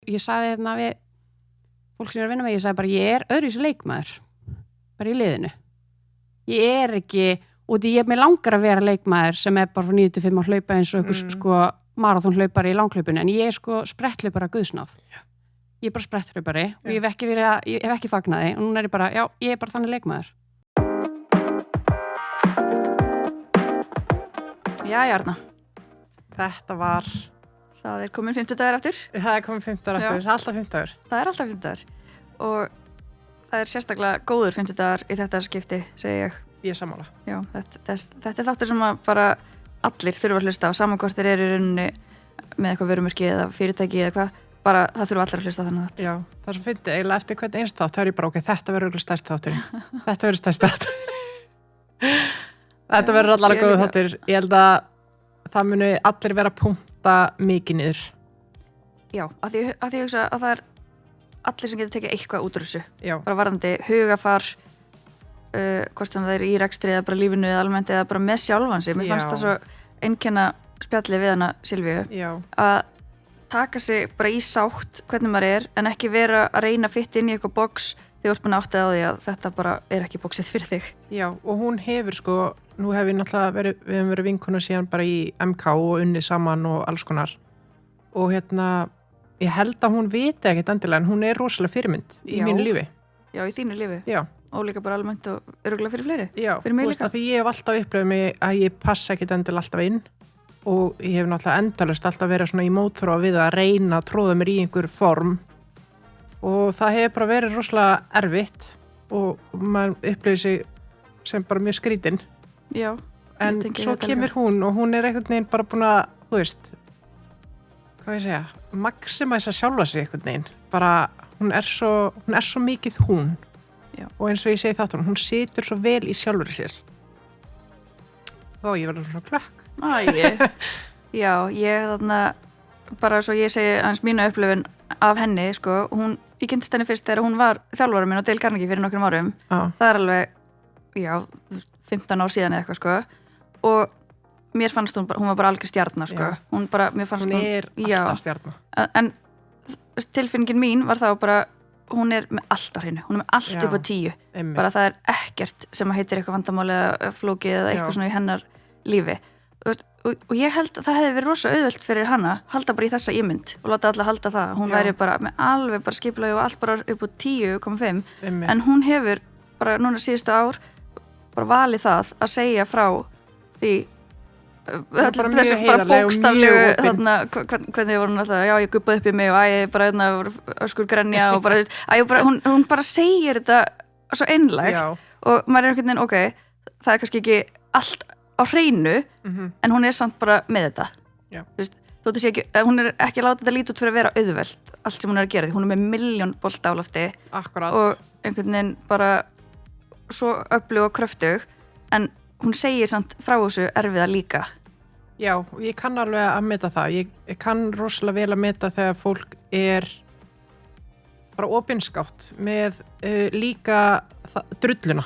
ég sagði hérna við fólk sem er að vinna með, ég sagði bara, ég öðruvísi leikmaður, bara í liðinu. Ég ekki, út í mér langar að vera leikmaður sem bara frá 9-5 að hlaupa eins og einhvers sko maraþonhlaupari í langhlaupinu, en ég sko spretthlaupari að guðsnáð. Ég bara spretthlaupari og ég hef ekki fagnaði og núna ég bara, já, ég bara þannig leikmaður. Jæja, Arna. Þetta var... Það er komin 50 dagar aftur. Það er komin 50 dagar aftur, alltaf 50 dagar. Það er alltaf 50 dagar. Og það er sérstaklega góður 50 dagar í þetta skipti, segi ég. Ég er sammála. Já, þetta er þáttur sem að bara allir þurfa að hlusta á, saman hvort þeir eru í rauninni með eitthvað vörumörki eða fyrirtæki eða eitthvað, bara það þurfa allir að hlusta þannig þátt. Já, það er svo fyndið, eiginlega eftir hvern einst þátt, þá er ég bara, ok, þetta verður stærsti þáttur. Þetta verður stærsti þáttur. Þetta verður allar góðu þáttur. Ég held að það muni allir vera að punkta mikið niður. Já, að því ég hugsa að það er allir sem getur tekið eitthvað út úr þessu. Já. Bara varðandi hugafar, hvort sem það er í rekstri eða bara lífinu eða almennt eða bara með sjálfan sig. Mér fannst það svo einkenna spjallið við hana Silvíu að taka sig bara í sátt hvernig maður er en ekki vera að reyna að fitta inn í eitthvað box þegar þú ert búin að átta á því að þetta bara er ekki boxið fyrir þig. Já, og hún hefur sko, nú hef ég náttúrulega við hefum verið vinkonur síðan bara í MK og unnið saman og alls konar og ég held að hún viti ekkert endilega en hún er rosalega fyrirmynd í mínu lífi. Já, í þínu lífi. Já. Og líka bara almennt og örugglega fyrir fleiri. Já, fyrir mig líka. Því ég hef alltaf upplifað mig að ég passa ekkert endilega alltaf inn og ég hef náttúrulega endalaust alltaf verið svona í mótþróa við að reyna að tróða mér í einhver form og það hefur bara verið rosalega erfitt og maður upplifir sig sem bara mjög skrítin. Já. En svo kemur hún og hún er einhvern veginn bara búin að, þú veist, hvað ég segja, maximæsa sjálfa sig einhvern veginn. Bara, hún er svo mikið hún. Já. Og eins og ég segi þáttunum, hún situr svo vel í sjálfur sér. Ó, ég verður svona klökk. Já, ég þarna, bara svo ég segi aðeins mínu upplifun af henni, sko, ég kynntist henni fyrst þegar hún var þjálfari minn á Dale Carnegie fyrir nokkrum árum. Það er alveg, já, 15 ár síðan eða eitthvað, sko, og mér fannst hún var bara algjör stjarna, sko. Hún er alltaf stjarna. En tilfinningin mín var þá bara, hún er með allt á hreinu, hún er með allt upp á 10. Bara það er ekkert sem heitir eitthvað vandamáli eða flókið eða eitthvað svona í hennar lífi. Og ég held að það hefði verið rosa auðvelt fyrir hana, halda bara í þessa ímynd og láta alla halda það. Hún væri bara með alveg bara skipulagi og allt bara upp á 10,5. En hún hefur bara núna síðustu ár bara valið það að segja frá því þessu bara bókstaflegu þarna, hvernig voru hún alltaf, já ég gubbaði upp í mig og ég bara öskur grenja og bara, hún bara segir þetta svo einlægt og maður er einhvern veginn, ok, það er kannski ekki allt á hreinu, en hún er samt bara með þetta. Þú veist, hún er ekki að láta þetta lítið út fyrir að vera auðvelt, allt sem hún er að gera því, hún er með milljón bolta á lofti og einhvern veginn bara svo öflug og kröftug, en hún segir samt frá þessu erfiða líka. Já, og ég kann alveg að meta það. Ég kann rosalega vel að meta þegar fólk er bara opinskátt með líka drulluna.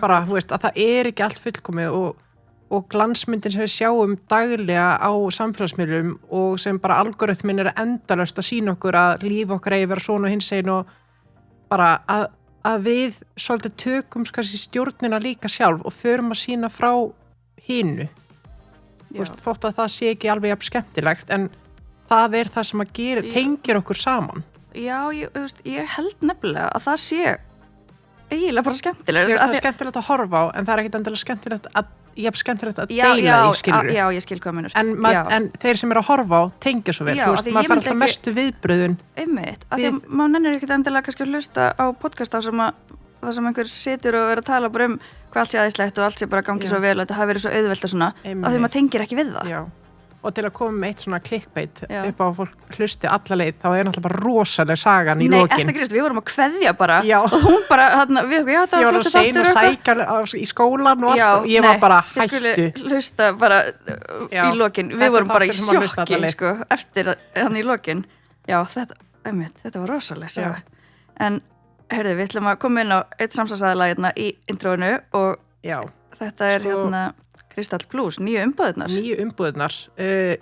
Bara, þú veist, að það er ekki allt fullkomið og glansmyndin sem við sjáum daglega á samfélagsmiðlum og sem bara algoritminn er endalaust að sýna okkur að líf okkar eigi vera svona og hinsegin og bara að við svolítið tökum kannski stjórnina líka sjálf og förum að sýna frá hinu. Þótt að það sé ekki alveg jafn skemmtilegt en það er það sem að tengir okkur saman. Já, ég held nefnilega að það sé eiginlega bara skemmtilegt. Það er skemmtilegt að horfa á en það er ekkit endilega skemmtilegt að deila í skilur. Já, ég skil hvað meinur. En þeir sem eru að horfa á tengja svo vel. Maður fær alltaf mestu viðbröðun. Einmitt, af því að maður nennir ekkit endilega kannski að hlusta á podcast það sem einhver situr og er að tala bara hvað allt sé aðeinslegt og allt sé bara gangi svo vel og þetta hafi verið svo auðvelt og svona, af því maður tengir ekki við það. Já. Og til að koma með eitt svona clickbait upp á fólk hlusti alla leið, þá er náttúrulega bara rosaleg sagan í lokin. Nei, eftir Krist, við vorum að kveðja bara og hún bara, við okkur, það var flott þáttur. Ég var að sækja í skólan og allt og ég var bara hættu. Þið skulle hlusta bara í lokin, við vorum bara í sjokki, sko, eftir hann í lokin. Já, þetta var rosaleg saga. En heyrðu, við ætlum að koma inn á eitt samstarfsaðila hérna í introinu og þetta er hérna Kristall Plus, nýju umbúðirnar. Nýju umbúðirnar. Mér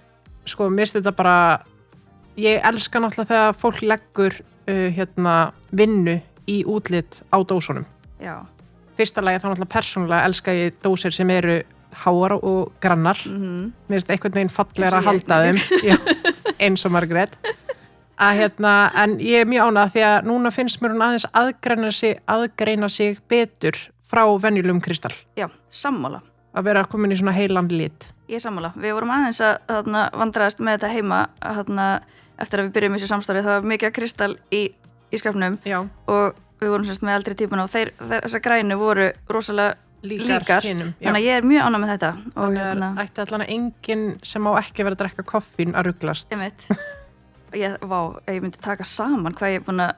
finnst þetta bara ég elska náttúrulega þegar fólk leggur vinnu í útlit á dósunum. Já. Fyrsta lagi þá náttúrulega persónulega elska ég dósir sem eru háar og grannar. Mér finnst einhvern veginn fallegra að halda þeim. Já, eins og Margrét. En ég mjög ánægð því að núna finnst mér hún aðeins aðgreina sig betur frá venjulegum kristall. Já, sammála. Að vera komin í svona heilan lit. Ég sammála. Við vorum aðeins að vandræðast með þetta heima eftir að við byrjum í þessu samstarfi. Það var mikið kristall í skapnum og við vorum semst með eldri típuna og þessar grænu voru rosalega líkar. Hinum, þannig að ég er mjög ánægð með þetta. Og ætti allan að enginn sem á ekki verið að drekka koffín að ruglast. Einmitt. Ég myndi taka saman hvað ég er búin að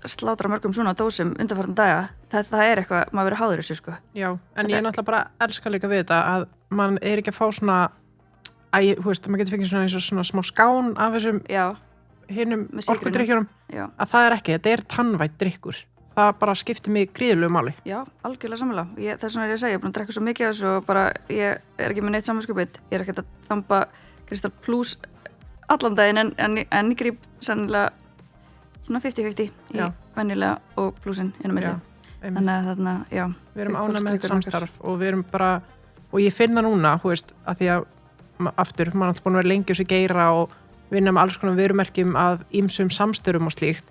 slátra mörgum svona dósum undanfarna daga. Það er eitthvað, maður verið háður þessu sko. Já, en ég náttúrulega bara elska líka við þetta að mann er ekki að fá svona maður getur fengið svona eins og svona smá skán af þessum hinum orkudrykkjunum að það er ekki, þetta er tannvætt drykkur. Það bara skiptir mig gríðulegu máli. Já, algjörlega sammála. Þess vegna er ég að segja, ég er búin að drekka svo mikið af þessu og bara ég er ekki með neitt samanskupið. Ég er ekki að þamba Kristall Plus allan daginn en ég gríp sennilega svona 50-50 í venjulega og plusinn innum milli. Þannig að þarna, við erum ánægð með þetta samstarf og við erum bara, og ég finna núna, að því að aftur, maður er alltaf búin að vera lengi þessu geira og vinna með alls konar vörumerkjum að ýmsum samstörum og slíkt.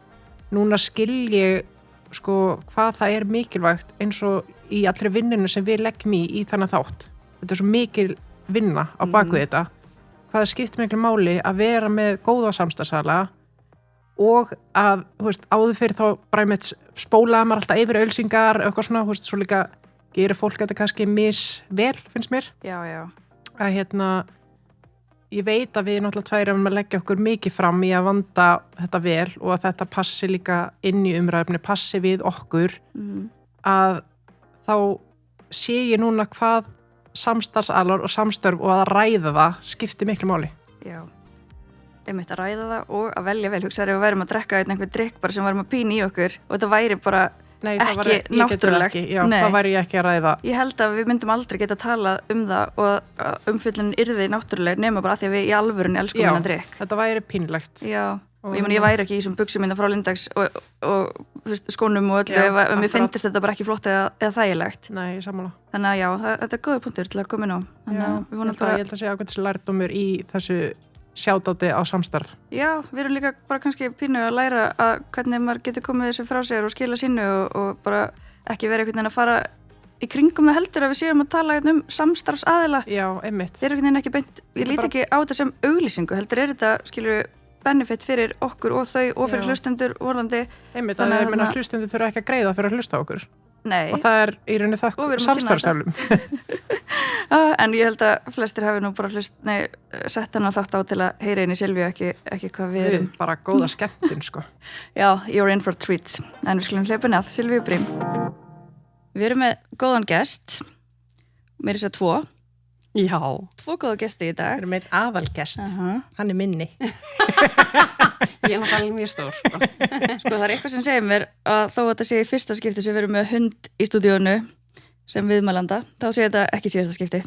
Núna skil ég hvað það er mikilvægt eins og í allri vinninu sem við leggjum í þannig þátt. Þetta er svo mikil vinna á bakvið þetta. Hvað það skiptir miklu máli að vera með góða samstarfsala og að, áður fyrir þá bara með spólaði maður alltaf yfir auglýsingar eitthvað svona, svo líka gerir fólk þetta kannski misvel, finnst mér. Já. Að ég veit að við náttúrulega tveir erum að leggja okkur mikið fram í að vanda þetta vel og að þetta passi líka inn í umræðunni, passi við okkur að þá sé ég núna hvað samstarfsalar og samstörf og að ræða það skiptir miklu máli. Já. Einmitt að ræða það og að velja vel. Hugsaðu ef við værum að drekka einhvern drykk bara sem værum að pína í okkur og þetta væri bara ekki náttúrulegt. Það væri ég ekki að ræða. Ég held að við myndum aldrei geta talað um það og umfyllunin yrði náttúruleg nema bara að því að við í alvörunni elskum hennar drykk. Þetta væri pínlegt. Já, og ég væri ekki í þessum buxum minna frá Lindax og skónum og öllu ef mér finnst þetta bara ekki flott eða þægilegt. Nei, ég sammála. Þannig að þetta er góður punktur til að koma inn á. Ég held að segja ákveðs lærdómur í þessu sjátáti á samstarf. Já, við erum líka bara kannski pínu að læra að hvernig maður getur komið þessu frá sér og skila sínu og bara ekki vera einhvern veginn að fara í kringum það heldur að við séum að tala um samstarfsaðila. Já, einmitt. Þeir eru einhvern veginn ekki beint, ég líti ekki á þetta sem auglýsingu, heldur þetta, skilur benefit fyrir okkur og þau og fyrir hlustendur vorlandi. Einmitt, að hlustendur þurfa ekki að greiða fyrir að hlusta okkur. Nei. Og það er í rauninni þakk samstarfsælum. En ég held að flestir hafi nú bara sett hann þátt á til að heyra inn í Silvíu ekki hvað við erum. Bara góða skemmtun, sko. Já, you're in for treats. En við skulum hleypa að Silvíu Brím. Við erum með góðan gest, mér er þess að 2. Já. 2 góða gesti í dag. Við erum með aðalgest, hann er minni. Ég er náttúrulega mjög stór. Sko það er eitthvað sem segir mér að þó að þetta sé í fyrsta skipti sem við erum með hund í stúdíónu sem viðmælanda, þá sé þetta ekki síðasta skipti.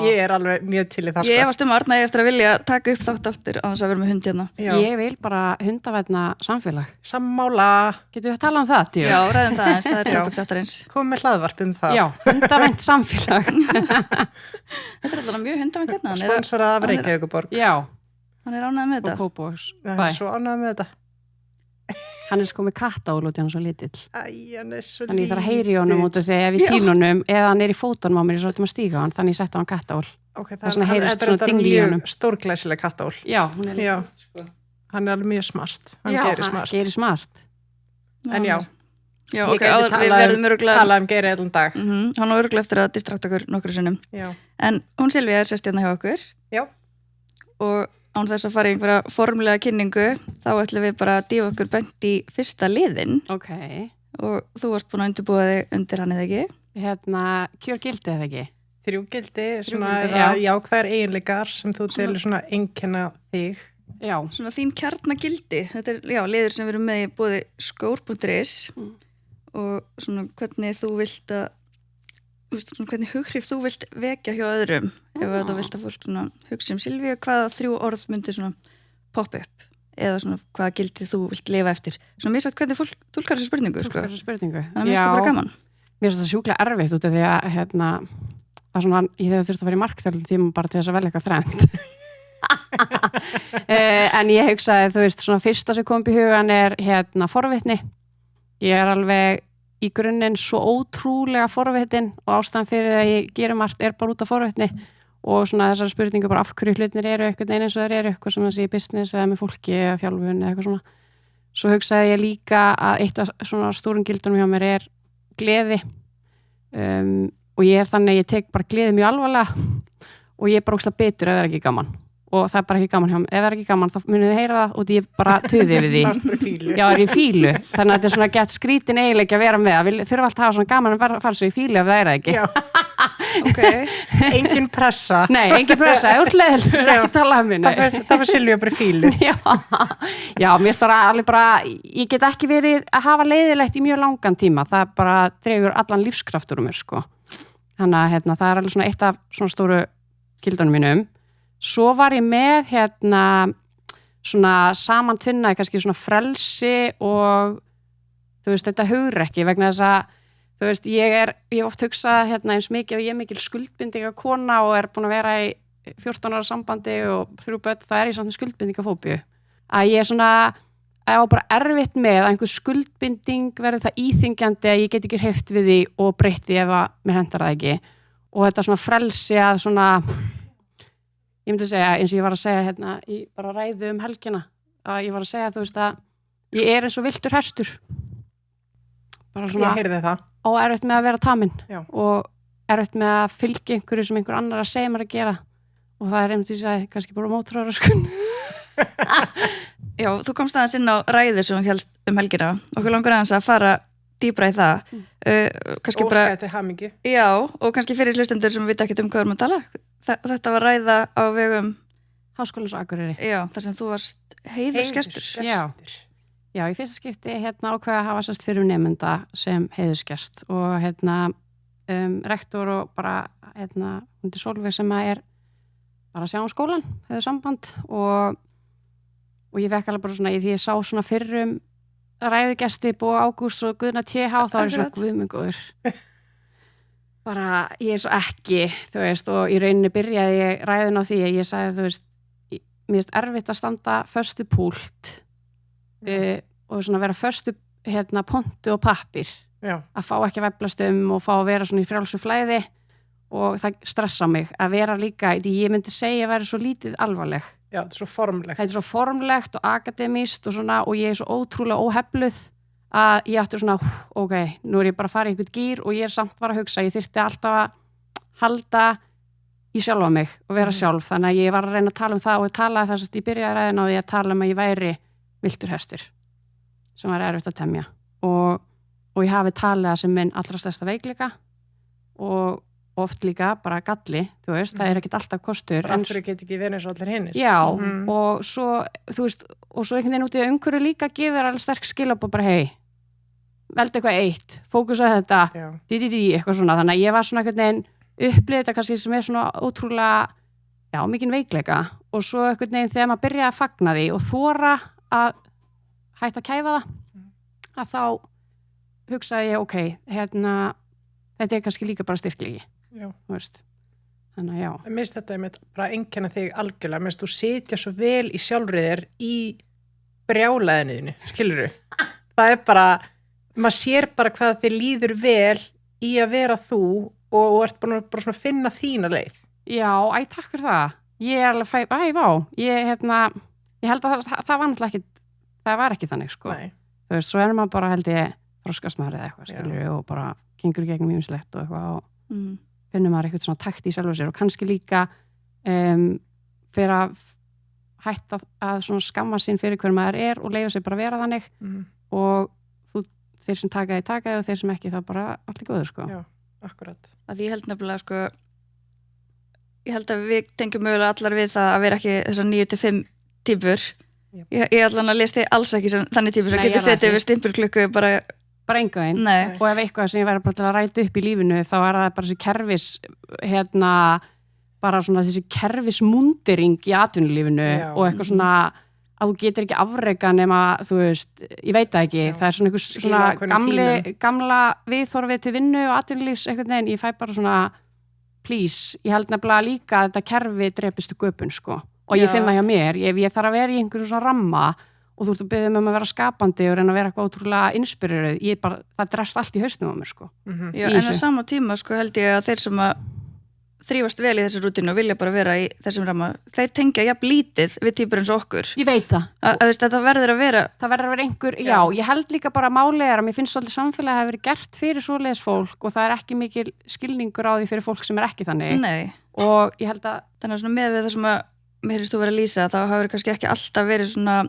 Ég er alveg mjög til í það. Ég efast Arna eftir að vilja taka upp þátt aftur á þess að vera með hund hérna. Já. Ég vil bara hundavænna samfélag. Sammála. Getum við að tala um það, Tíu? Já, ræðum það eins, það er tópið þetta eins. Komum með hlaðvarp um það. Já, hundavænt samfélag. Þetta er alltaf mjög hundavænt hérna. Sponsorað af Reykjavíkurborg. Já. Hann er ánægð með þetta. Og Kópavogs. Hann er svo ánægð með þetta. Hann er sko með kattál út í hann svo lítill. Hann er svo lítill. Þannig ég þarf að heyri honum út af því ef ég týn honum eða hann er í fótunum á mér svo að stíga hann, þannig ég setja hann kattál. Okay, það heyrist svona dingli í honum. Stórglæsileg kattál. Já, hún er líka. Sko. Hann er alveg mjög smart. Hann gerir smart. En já, ég gæti tala um Geiri allan dag. Hann á örugglega eftir að distrakta okkur nokkru sinnum. En hún Silvía er sest hérna hjá okkur. Já. Og án þess að fara í einhverja formlega kynningu, þá ætlum við bara að dýfa okkur beint í fyrsta liðin. Ok. Og þú varst búin að undirbúa þig undir hann eða ekki? Kjör gildi eða ekki? 3 gildi, svona jákvæðar eiginleikar sem þú telur svona einkenna þig. Já. Svona þín kjarnagildi. Þetta er liður sem við erum með í bóði skór.is og svona hvernig þú vilt að svona hvernig hughrif þú vilt vekja hjá öðrum ef þú vilt að fólk svona hugsa Silvíu, hvaða 3 orð myndir svona pop up eða svona hvaða gildi þú vilt lifa eftir. Svona mér sagt hvernig fólk túlkar þessu spurningu, sko. Túlkar þessu spurningu. Þannig að mér finnst það bara gaman. Mér finnst það sjúklega erfitt út af því að svona, ég þegar þurfti að fara í markþjálfum tíma bara til þess að velja eitthvað þrennt. En ég hugsaði, þú veist, svona fyrsta sem kom upp í hugan forvitni. Ég alveg í grunninn svo ótrúlega forvitin og ástæðan fyrir að ég gerum margt bara út af forvitni og svona þessar spurningu bara af hverju hlutinir eru eitthvað eins og þeir eru eitthvað sem þessi í business eða með fólki eða þjálfun eða eitthvað svona. Svo hugsaði ég líka að eitt af svona stórum gildunum hjá mér gleði og ég þannig að ég tek bara gleði mjög alvarlega og ég bara ógeðslega bitur ef það ekki gaman og það bara ekki gaman hjá mér. Ef það ekki gaman þá munið þið heyra það og ég bara tuði við því. Já, í fílu. Þannig að þetta svona gett skrítin eiginleiki að vera með. Þurfa alltaf að hafa svona gaman að fara svo í fílu ef það það ekki. Okay. Engin pressa. Nei, engin pressa. Ég úr leiðilur, ekki tala um mig. Það fyrir Silvíu bara í fílu. Já, mér stóra alveg bara, ég get ekki verið að hafa leiðilegt í mjög langan tíma. Það bara dregur allan lífskraftur mér, sko. Þannig að það alveg svona eitt af svona stóru gildunum mínum. Svo var ég með svona samantvinnaði kannski svona frelsi og þú veist þetta hugrekki vegna þess að þú veist ég oft hugsað eins mikið og ég mikil skuldbindinga kona og búin að vera í 14 ára sambandi og 3 börn, það í svona skuldbindingafóbíu að ég svona á bara erfitt með að einhver skuldbinding verður það íþyngjandi að ég get ekki hreyft við því og breytt því ef að mér hendar það ekki og þetta svona frelsi að svona ég myndi segja, eins og ég var að segja í bara ræðu helgina, að ég var að segja, þú veist að ég eins og villtur hestur. Bara svona. Ég heyrði það. Og erfitt með að vera taminn. Já. Og erfitt með að fylgja einhverju sem einhver annar að segja mér að gera. Og það einmitt því að kannski bara mótróður sko. Já, þú komst aðeins inn á ræðu sem helst helgina. Okkur langar aðeins að fara dýbra í það. Óskæði til hamingju. Já, og kannski fyrir hlustendur sem vita ekkert hvað að tala. Þetta var ræða á vegum Háskólans á Akureyri. Já, þar sem þú varst heiðursgestur. Já, í fyrsta skipti ákveða að hafa sérst fyrir nemenda sem heiðursgest og rektor og bara hundi Sólveig sem að bara að sjá skólan, hefur samband og ég fekk alveg bara svona í því ég sá svona fyrrum ræðugesti Bó Ágúst og Guðna TH þá ég svona guðmengóður bara ég svo ekki þú veist og í rauninni byrjaði ég ræðin á því að ég sagði þú veist mér finnst erfitt að standa föstu púlt og svona vera föstu pontu og pappir að fá ekki að veflast og fá að vera svona í frjálsu flæði og það stressa mig að vera líka ég myndi segja að vera svo lítið alvarleg. Já, þetta er svo formlegt. Þetta er svo formlegt og akademíst og svona og ég svo ótrúlega óhefluð að ég átti svona, ok, nú ég bara að fara í einhvern gýr og ég samt var að hugsa, ég þyrfti alltaf að halda í sjálfa mig og vera sjálf, þannig að ég var að reyna að tala um það og ég talaði þess að ég byrjaði ræðin á því að tala um að ég væri villtur hestur sem var erfitt að temja og ég hafi talið það sem minn allra stærsta veikleika og oft líka bara galli, þú veist, það ekkert alltaf kostur. Bara aftur get ekki verið eins og allir hinnir. Já, og svo, þú veist, og svo einhvern veginn út í að umhverju líka gefur alveg sterk skilabóð bara, hei, veldu eitthvað eitt, fókusa þetta, eitthvað svona, þannig að ég var svona einhvern veginn upplið þetta kannski sem svona ótrúlega, já, mikinn veikleika og svo einhvern veginn þegar maður byrjaði að fagna því og þora að hætta að kæfa það, að þá hugsaði ég, ok, þetta kannski líka bara styrklegi. Já. Þannig að já. Mér finnst þetta bara einkenna þig algjörlega, mér finnst þú sitja svo vel í sjálfrið þér í brjálæðinniðinu, skilurðu? Það bara, maður sér bara hvað þið líður vel í að vera þú og ert bara svona að finna þína leið. Já, takk fyrir það. Ég alveg ég held að það var náttúrulega ekki, það var ekki þannig, sko. Nei. Þú veist, svo maður bara held ég þroskast maður eða eitthvað, skilurðu, og bara gengur gegnum ýmislegt og eitthvað og finnum maður eitthvað svona takt í sjálfur sér og kannski líka fyrir að hætta að svona skamma sín fyrir hver maður og leiða sér bara að vera þannig og þeir sem taka þig og þeir sem ekki þá bara allt í góður sko. Já, akkurat. Að ég held nefnilega sko ég held að við tengjum mögulega allar við það að vera ekki þessar 9-5 típur. Ég allan að lesa þig alls ekki sem þannig típur sem getur setið við stimpurklukku bara engaðinn og ef eitthvað sem ég væri bara til að ræta upp í lífinu þá er það bara þessi kerfis bara svona þessi kerfismundering í atvinnulífinu og eitthvað svona að þú getur ekki afreka nema, þú veist, ég veit það ekki, það er svona einhvers svona gamla viðþorfið til vinnu og atvinnulífs einhvern veginn, ég fæ bara svona please, ég held nefnilega líka að þetta kerfi drepistu göpun, sko, og ég finn það hjá mér, ef ég þarf að vera í einhverju svona ramma og þú ert að biðja mig að vera skapandi og reyna að vera eitthvað ótrúlega inspiruð, það drefst allt í hausnum á mér, sko. Já, en á sama tíma, sko, held ég að þeir sem að þrífast vel í þessu rútínu og vilja bara vera í þessum ramma, þeir tengja jafn lítið við týpur eins og okkur. Ég veit það. Það verður að vera einhver, já, ég held líka bara málega að mér finnst svolítið samfélagi að hafa verið gert fyrir svoleiðis fólk og það er ekki mikil skilningur á því fyrir fólk sem er ekki þannig. Nei. Og ég held að þannig að svona með við það sem að mér finnst þú verið að lýsa, þá hafa kannski ekki alltaf verið svona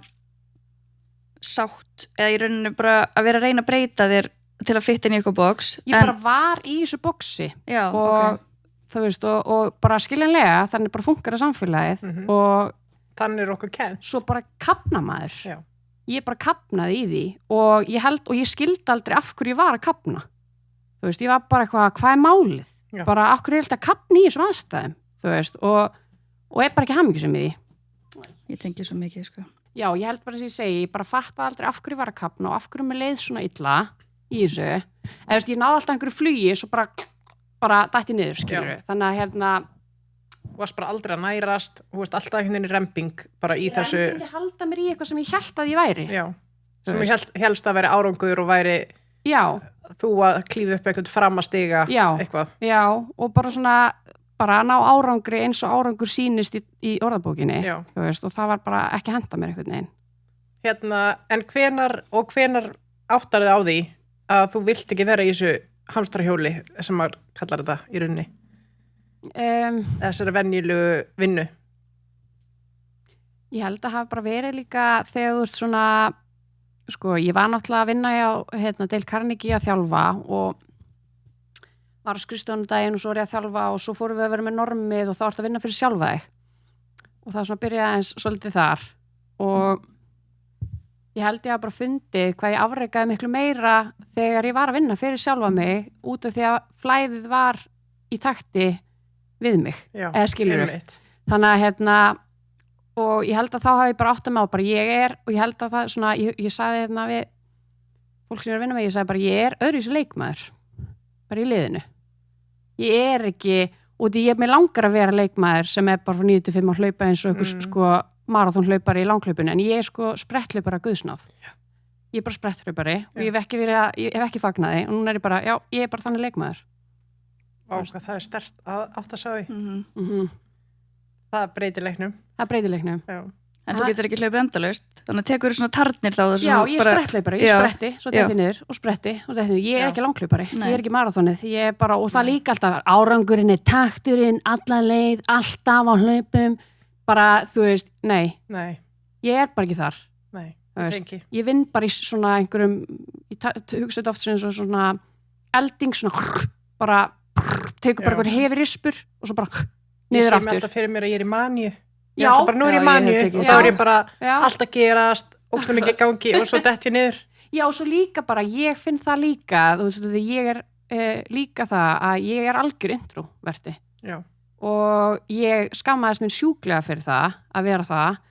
sátt eða í rauninu bara að vera að reyna að breyta þér til að fitta inn í eitthvað box. Ég bara var í þessu boxi og þú veist, og bara skiljanlega þannig bara funkar að samfélagið og þannig er okkur kennt. Svo bara kapna maður. Ég bara kapnaði í því og ég skildi aldrei af hverju ég var að kapna. Þú veist, ég var bara eitthvað, hvað er málið? Bara af hverju ég held að kapna í þessum aðstæðum, þú veist, og er bara ekki hamingjusum í því. Ég tengi svo mikið, sko. Já, ég held bara sem ég segi, ég bara fatta aldrei af hverju ég var að kapna og af hverju mér leið svona illa í þessu. Eða, þú veist, ég náði alltaf einhverju flugi, svo bara dætti niður, skilur. Þannig að Þú varst bara aldrei að nærast, þú veist alltaf einhvern veginn remping bara í þessu. Ég myndi halda mér í eitthvað sem ég held að ég væri. Já, sem ég helst að væri árangur og væri þú að klífa upp eitthvað fram að stiga eitthvað. Já, og bara svona, bara að ná árangri eins og árangur sýnist í orðabókinni, þú veist, og það var bara ekki að henda mér eitthvað neginn. En hvenar áttar þið á því að þú vilt ekki vera í þessu hamstrahjóli sem maður kallar þetta í rauninni? Þessari venjulegu vinnu. Ég held að hafa bara verið líka þegar þú ert svona, sko, ég var náttúrulega að vinna á Dale Carnegie að þjálfa og var á skrifstofnudaginn og svo var ég að þjálfa og svo fórum við að vera með normið og þá ert að vinna fyrir sjálfa þig og það svona byrjaði eins svolítið þar og ég held ég að bara fundið hvað ég afreikaði miklu meira þegar ég var að vinna fyrir sjálfa mig út af því að flæðið var í takti við mig, eða skilur við. Þannig að og ég held að þá hafi ég bara átt að með bara og ég held að það svona, ég sagði við fólk sem er að vinna með, ég sagði bara ég er öðruvísi leikmaður, bara í liðinu. Ég er ekki, og ég er með langar að vera leikmaður sem er bara frá 9-5 að hlaupa eins og einhver sko maraþonhlaupari í langhlaupinu, en ég er sko spretthlaupari að guðsnáð. Ég er bara spretthlaupari og ég hef ekki fagnaði og núna er ég bara, ég er bara þannig leikmaður. Það er sterkt átt að sjá því. Það breytir leiknum. Það breytir leiknum. En þú getur ekki hlaupið endalaust, þannig að tekur þú svona tarnir þá. Já, ég er spretthlaupari, ég spretti, svo detti niður og spretti og detti niður. Ég er ekki langhlaupari, ég er ekki maraþonið, ég er bara, og það líka alltaf, árangurinn er takturinn, alla leið, alltaf á hlaupum, bara, þú veist, nei. Ég er bara ekki þar. Nei, ég vinn bara í svona einhverjum, ég hugsa þetta oft svona elding, svona bara tekur bara einhver hefur rispur og svo bara niður aftur. Ég sé mig alltaf fyrir mér að ég er í manju. Já, bara nú er ég í manju og þá er ég bara allt að gerast, ókslega mikið gangi og svo dett ég niður. Já, og svo líka bara, ég finn það líka, þú veist, ég er líka það að ég er algjör introverti. Já. Og ég skammaðist mér sjúklega fyrir það, að vera það,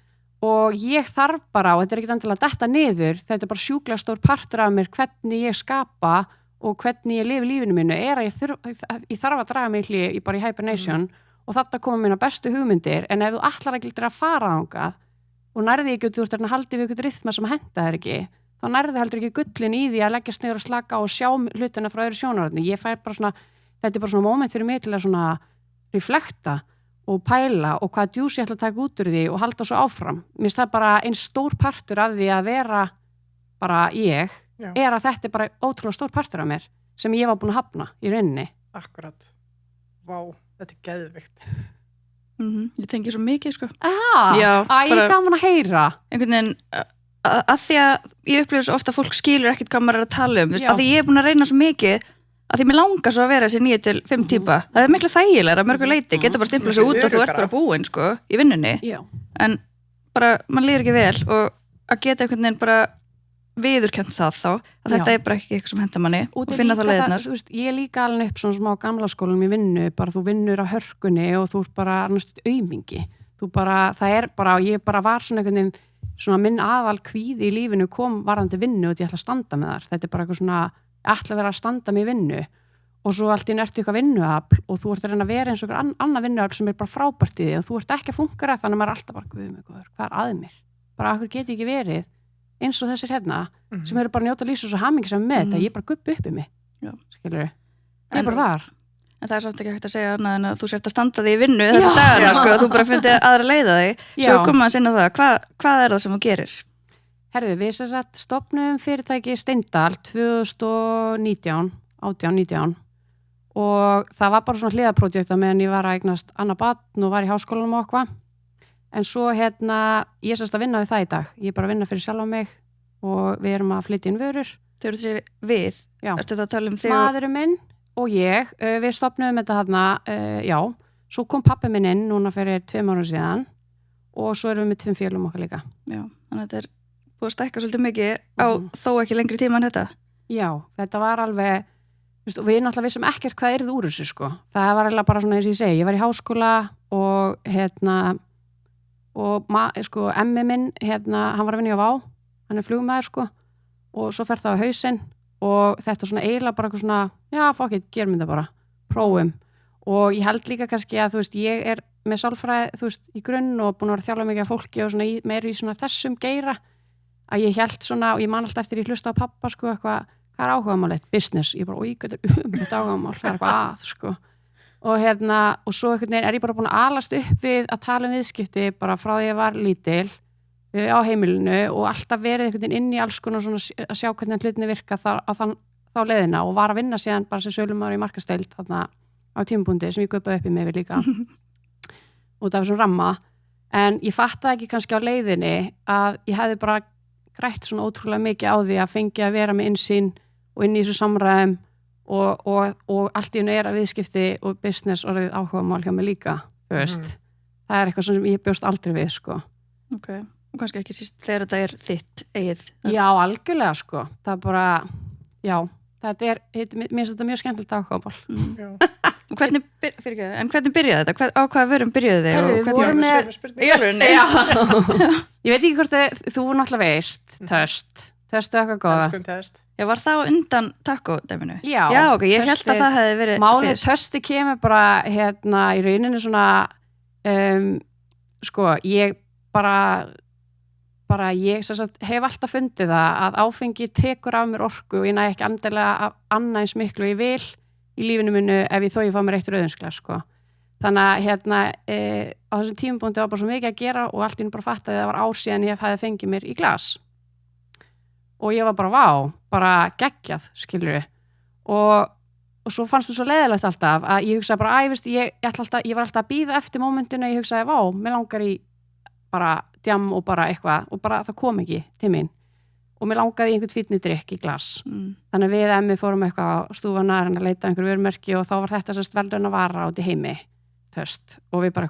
og ég þarf bara, og þetta er ekki endilega að detta niður, þetta er bara sjúklega stór partur af mér hvernig ég skapa og hvernig ég lifi lífinu mínu er að ég þarf að draga mig bara í hibernation og þetta koma mína bestu hugmyndir, en ef þú ætlar ekki að fara þangað og nærði ekki út úr þarna haldið við eitthvað rytma sem henta þér ekki, þá nærði heldur ekki gullin í því að leggjast niður og slaka og sjá hlutina frá öðru sjónarhorni. Ég fæ bara svona, þetta er bara svona moment fyrir mig til að svona reflekta og pæla og hvað djús ég ætla að taka út úr því og halda svo áfram. Mér finnst það bara einn stór partur af því að vera bara ég er að þetta er bara ótrúlega stór partur af mér sem ég var búin að hafna í rauninni. Akkurat. Vá, þetta er geðvikt. Ég tengi svo mikið, sko. Ég er gaman að heyra. Einhvern veginn, að því að ég upplifir svo ofta að fólk skilur ekkert hvað maður er að tala um, að því ég er búin að reyna svo mikið að því mér langar svo að vera þessi 9-5 típa. Það er miklu þægilega að mörgu leiti, geta bara stimpla svo út og þú ert bara búinn, sko, í vinnunni. En bara, mann líður ekki vel og að geta einhvern veginn bara viðurkennt það þá, að þetta er bara ekki eitthvað sem henda manni og finna það leiðnar. Ég er líka alveg upp svona smá gamla skólum í vinnu, bara þú vinnur á hörkunni og þú ert bara annars aumingi. Það er bara, ég bara var svona einhvern veginn, svona minn aðal kvíði í lífinu kom varðandi vinnu og ég ætla að standa með þar. Þetta bara eitthvað svona, ég ætla að vera að standa með vinnu og svo allt í nertu eitthvað vinnuafl og þú ert að reyna að vera eins og annað vinnuafl sem bara frábært í því og þú ert ekki að fungera þannig að maður alltaf bara, guð mig góður, hvað að mér? Bara akkur geti ekki verið eins og þessir sem eru bara að njóta lífs og svo hamingjusam með þetta, ég bara guppi upp í mig. Skilurðu? Ég er bara þar. En það samt ekki hægt að segja annað en að þú sért að standa þig í vinnu þessi dagana, sko, þú bara fundið aðra leiða þig. Svo koma að sinna það, hvað það sem þú gerir? Herðu, við sem sagt stofnum fyrirtæki Steindal 2019 og það var bara svona hliðarprójekt meðan ég var að eignast annað barn og var í háskólanum og eitthvað. En svo ég sérst að vinna við það í dag. Ég er bara að vinna fyrir sjálf á mig og við erum að flytja inn vörur. Þau eru þessi við? Ertu þetta að tala um þig? Maðurinn minn og ég, við stofnum þetta svo kom pappi minn inn núna fyrir 2 árum síðan og svo erum við með 2 félum okkar líka. Já, þannig að þetta er búið að stækka svolítið mikið á þó ekki lengri tíma en þetta. Já, þetta var alveg, við náttúrulega vissum ekkert hvað yrði úr þessu, sko. Það var alveg bara svona eins og ég segi, ég var í háskóla og emmi minn, hann var að vinna á Vá, hann er flugmaður, sko, og svo fer það á hausinn og þetta svona eiginlega bara eitthvað svona, já, fuck it, gerum þetta bara, prófum. Og ég held líka kannski að, ég er með sálfræði, í grunn og búin að vera þjálfa mikið af fólki og svona meira í svona þessum geira, að ég held svona, og ég man alltaf eftir ég hlusta á pappa, sko, eitthvað, hvað er áhugamálið? Business. Ég bara, þetta er þetta áhugamál, það er eitthvað að, sko. Og svo einhvern veginn er ég bara búin að alast upp við að tala um viðskipti bara frá því ég var lítil á heimilinu og alltaf verið einhvern veginn inn í alls konar svona að sjá hvernig hlutinni virka þá leiðina og var að vinna síðan bara sem sölumaður í markasteild þarna á tímapunkti sem ég gupaði upp í mig við líka út af þessum ramma. En ég fattaði ekki kannski á leiðinni að ég hefði bara grætt svona ótrúlega mikið á því að fengi að vera með innsýn og inn í þessu samræðum og allt í einu er að viðskipti og business orðið áhugamál hjá mig líka, þú veist. Það er eitthvað sem ég bjóst aldrei við, sko. Ok, og kannski ekki síst þegar þetta er þitt eigið. Já, algjörlega, sko. Það bara, já, mér finnst þetta mjög skemmtilegt áhugamál. Og hvernig byrjaði þetta? Á hvaða vörum byrjaði þið? Við vorum með... Ég veit ekki hvort þú náttúrulega veist, Töstu eitthvað góða. Já, var það undan taco-dæminu? Já, ok, ég held að það hefði verið málið Tösti kemur bara, í rauninu svona, ég ég hef alltaf fundið það að áfengi tekur af mér orku og ég næ ekki andilega annað eins miklu ég vil í lífinu minu ef ég fá mér eitt rauðinsglas, sko. Þannig að á þessum tímapunkti var bara svo mikið að gera og allt í einu bara fattaði að það var ár síðan ég hefði fengið mér í glas. Og ég var bara, bara geggjað, skilurðu. Og svo fannst þú svo leiðilegt alltaf að ég hugsaði bara, ég var alltaf að bíða eftir mómentinu, ég hugsaði, mér langar í bara djam og bara eitthvað og bara það kom ekki til mín. Og mér langaði í einhvern fínni drykk í glas. Þannig að við emmi fórum eitthvað á stúfanar að leita einhver vörumerki og þá var þetta sérst veldaun að vara út í heimi, Töst. Og við bara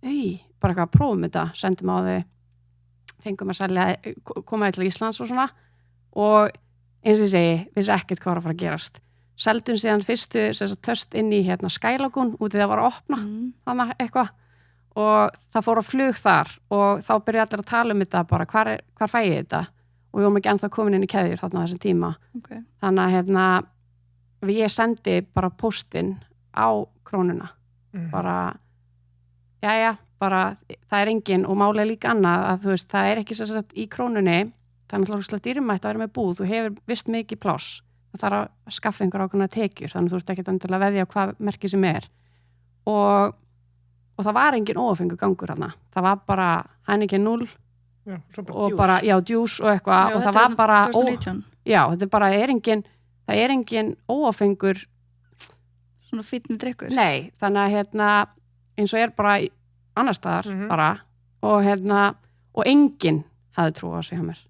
eitthvað prófum þetta, sendum á þau. Fengum að selja, komaði til Íslands og svona og eins og ég segi, vissi ekkert hvað var að fara að gerast. Seldum síðan fyrstu Töst inn í Skylagún úti það var að opna þannig eitthvað og það fór á flug þar og þá byrjaði allir að tala um þetta bara hvar fæ ég þetta og við vorum ekki ennþá komin inn í keðjur þarna á þessum tíma. Okay. Þannig að ég sendi bara póstinn á Krónuna bara, bara, það er engin og málið líka annað að þú veist, það er ekki sérstætt í Krónunni, það er náttúrulega dýrmætt að vera með búð, þú hefur vist mikið pláss, það þarf að skaffa einhver ákveðna tekjur, þannig þú veist ekki endilega veðja á hvað merkið sem er og það var engin óafengur gangur þarna, það var bara Heineken 0 og bara, djús og eitthvað og það var bara, þetta er bara, það er engin óafengur svona fínni drykkur. Nei, þannig að eins og er bara annar staðar bara og enginn hafði trú á sig hjá mér.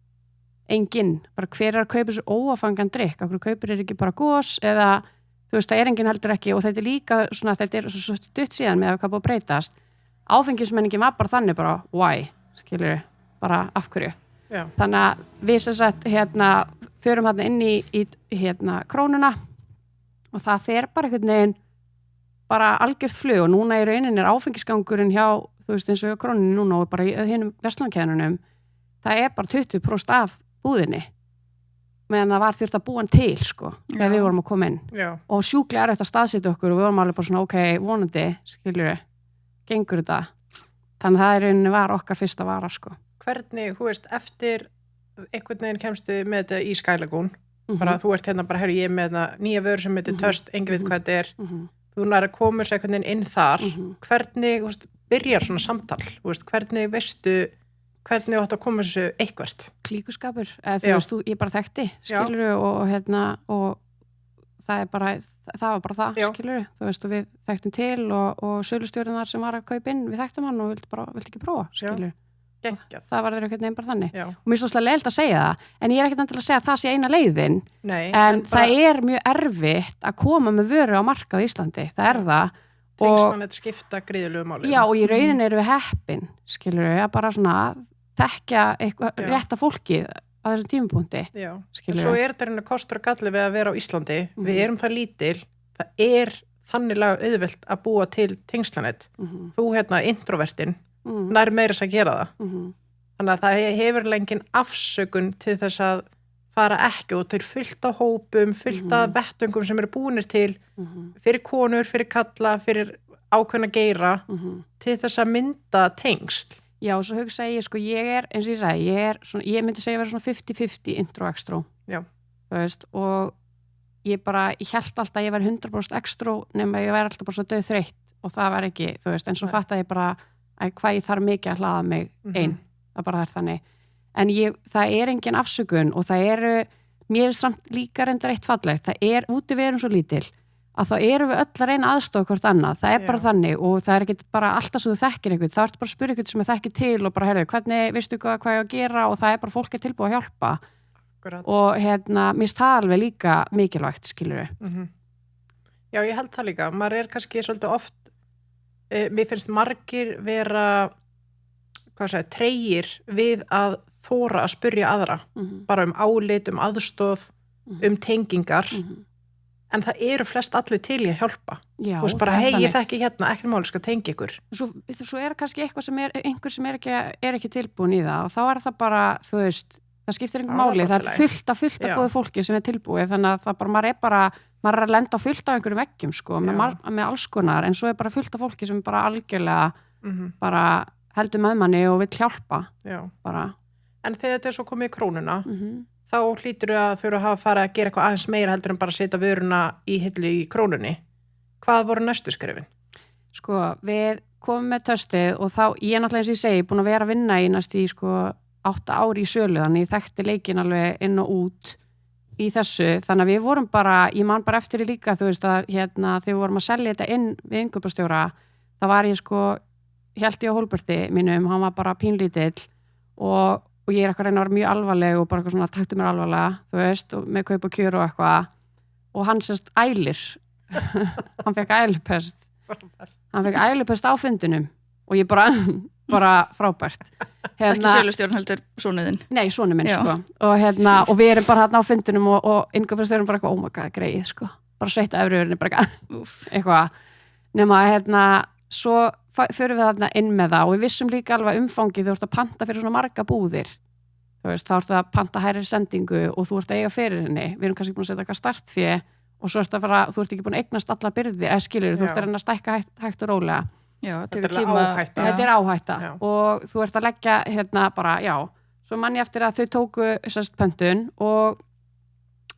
Enginn, bara hver er að kaupa þessu óafangan drykk, okkur kaupir ekki bara gos eða þú veist, það er enginn heldur ekki og þetta er líka svona, þetta er svo stutt síðan með að hvað búið að breytast. Áfengismenningin var bara þannig bara, why, skilur bara af hverju. Já. Þannig að við sem sagt, förum inn í Krónuna og það fer bara einhvern veginn bara algjört flug og núna í rauninni er áfengisgangurinn hjá, þú veist, eins og Krónunni núna og bara í hinum verslanakeðjunum það bara 20% af búðinni meðan það var þurft að búa hann til sko, þegar við vorum að koma inn og sjúklega er þetta staðsetja okkur og við vorum alveg bara svona ok, vonandi, skiljur gengur þetta, þannig að það rauninni var okkar fyrsta vara sko. Hvernig, þú veist, eftir einhvern veginn kemstu með þetta í Sky Lagoon bara þú ert hérna bara, herru, ég með þetta nýja vöru sem heitir Töst, engin veit hvað þetta er þú nær að koma sér einhvern veginn inn þar hvernig, þú veist, byrjar svona samtal þú veist, hvernig veistu hvernig þú átt að koma þessu eitthvert klíkuskapur, þú veist, ég bara þekkti skilur og það var bara það skilur, þú veist, og við þekktum til og sölustjórnar sem var að kaupa inn við þekktum hann og vildi ekki prófa skilur það var einhvern veginn bara þannig og mér er svolítið leiðilegt að segja það en ég er ekkert endilega að segja að það sé eina leiðin en það er mjög erfitt að koma með vöru á markað í Íslandi það er það Tengslanett skipta gríðulegu máli já og í rauninni erum við heppin skilur við að bara svona þekkja eitthvað rétta fólki á þessum tímapunkti en svo er þetta kostur og galli við að vera á Íslandi við erum það lítil það þanniglega auðvelt að búa til tengslanett þú hérna introvertin nær meiris að gera það þannig að það hefur lengin afsökun til þess að fara ekki og til fullt á hópum fullt af vettungum sem eru búnir til fyrir konur, fyrir kalla fyrir ákveðna geira til þess að mynda tengsl já og svo hugsa ég sko ég er eins og ég segi ég myndi segja að vera svona 50-50 intro extró þú veist og ég held alltaf að ég var 100% extró nema ég var alltaf bara svo dauðþreytt og það var ekki þú veist en svo fattaði ég bara hvað ég þarf mikið að hlaða mig einn það bara er þannig en það er engin afsökun og það mér er samt líka reyndar eitt fallegt það úti við erum svo lítil að þá erum við öll að reyna aðstofa hvort annað það bara þannig og það ekki bara alltaf svo þú þekkir einhvern þá ertu bara að spyrja einhvern sem þekkir til og bara heyrðu hvernig veistu hvað ég að gera og það bara fólk tilbúið að hjálpa og mér finnst það alveg líka mikilvægt skilur Já ég held það líka maður kannski svolítið oft mér finnst margir vera tregir við að þóra að spyrja aðra bara álit, aðstoð tengingar en það eru flest allir til í að hjálpa þú veist bara, hei ég þekki hérna ekki máli skal tengja ykkur Svo kannski eitthvað sem einhver sem er ekki tilbúin í það og þá það bara, þú veist það skiptir einhver máli, það fullt af góðu fólki sem tilbúið, þannig að það bara maður að lenda á fullt af einhverjum veggjum sko, með alls konar, en svo bara fullt af fólki sem bara algjörlega bara heldur með manni og vill hjálpa bara. En þegar þetta svo komið í krónuna þá hlýtur að þurfa að hafa farið að gera eitthvað aðeins meira heldur en bara setja vöruna í hillu í krónunni hvað voru næstu skrefin? Sko, við komum með Töstið og þá, ég náttúrulega eins og ég segi, búin að vera að vinna í næst í 8 ári í sölu, þannig ég þekkti leikin alveg inn og út í þessu, þannig að við vorum bara, ég man bara eftir því líka, þú veist að þegar við vorum að selja þetta inn við innkaupastjóra, það var ég hélt ég á Hólberti mínum, hann var bara pínlítill og ég eitthvað reyna að vera mjög alvarleg og bara eitthvað svona taktu mér alvarlega, þú veist, og með kaup og kjör og eitthvað, og hann sérst ælir, hann fekk ælupest á fundinum og ég bara frábært. Ekki sölustjórn heldur sonuðinn? Nei, sonu minn, sko. Og við erum bara hérna á fundinum og innkaupastjórinn bara eitthvað, oh my god, greið, sko. Bara sveita efriðurinn, bara eitthvað. Nema, svo förum við þarna inn með það og við vissum líka alveg umfangi þú ert að panta fyrir svona marga búðir. Þú veist, þá ert að panta hærri sendingu og þú ert að eiga fyrir henni. Við erum kannski búin að setja eitthvað startfé og svo þú ert ekki búin að eignast alla byrðir, skilur, þú ert að reyna að stækka hægt og rólega. Já, þetta er áhætta og þú ert að leggja bara, svo man ég eftir að þau tóku pöntun og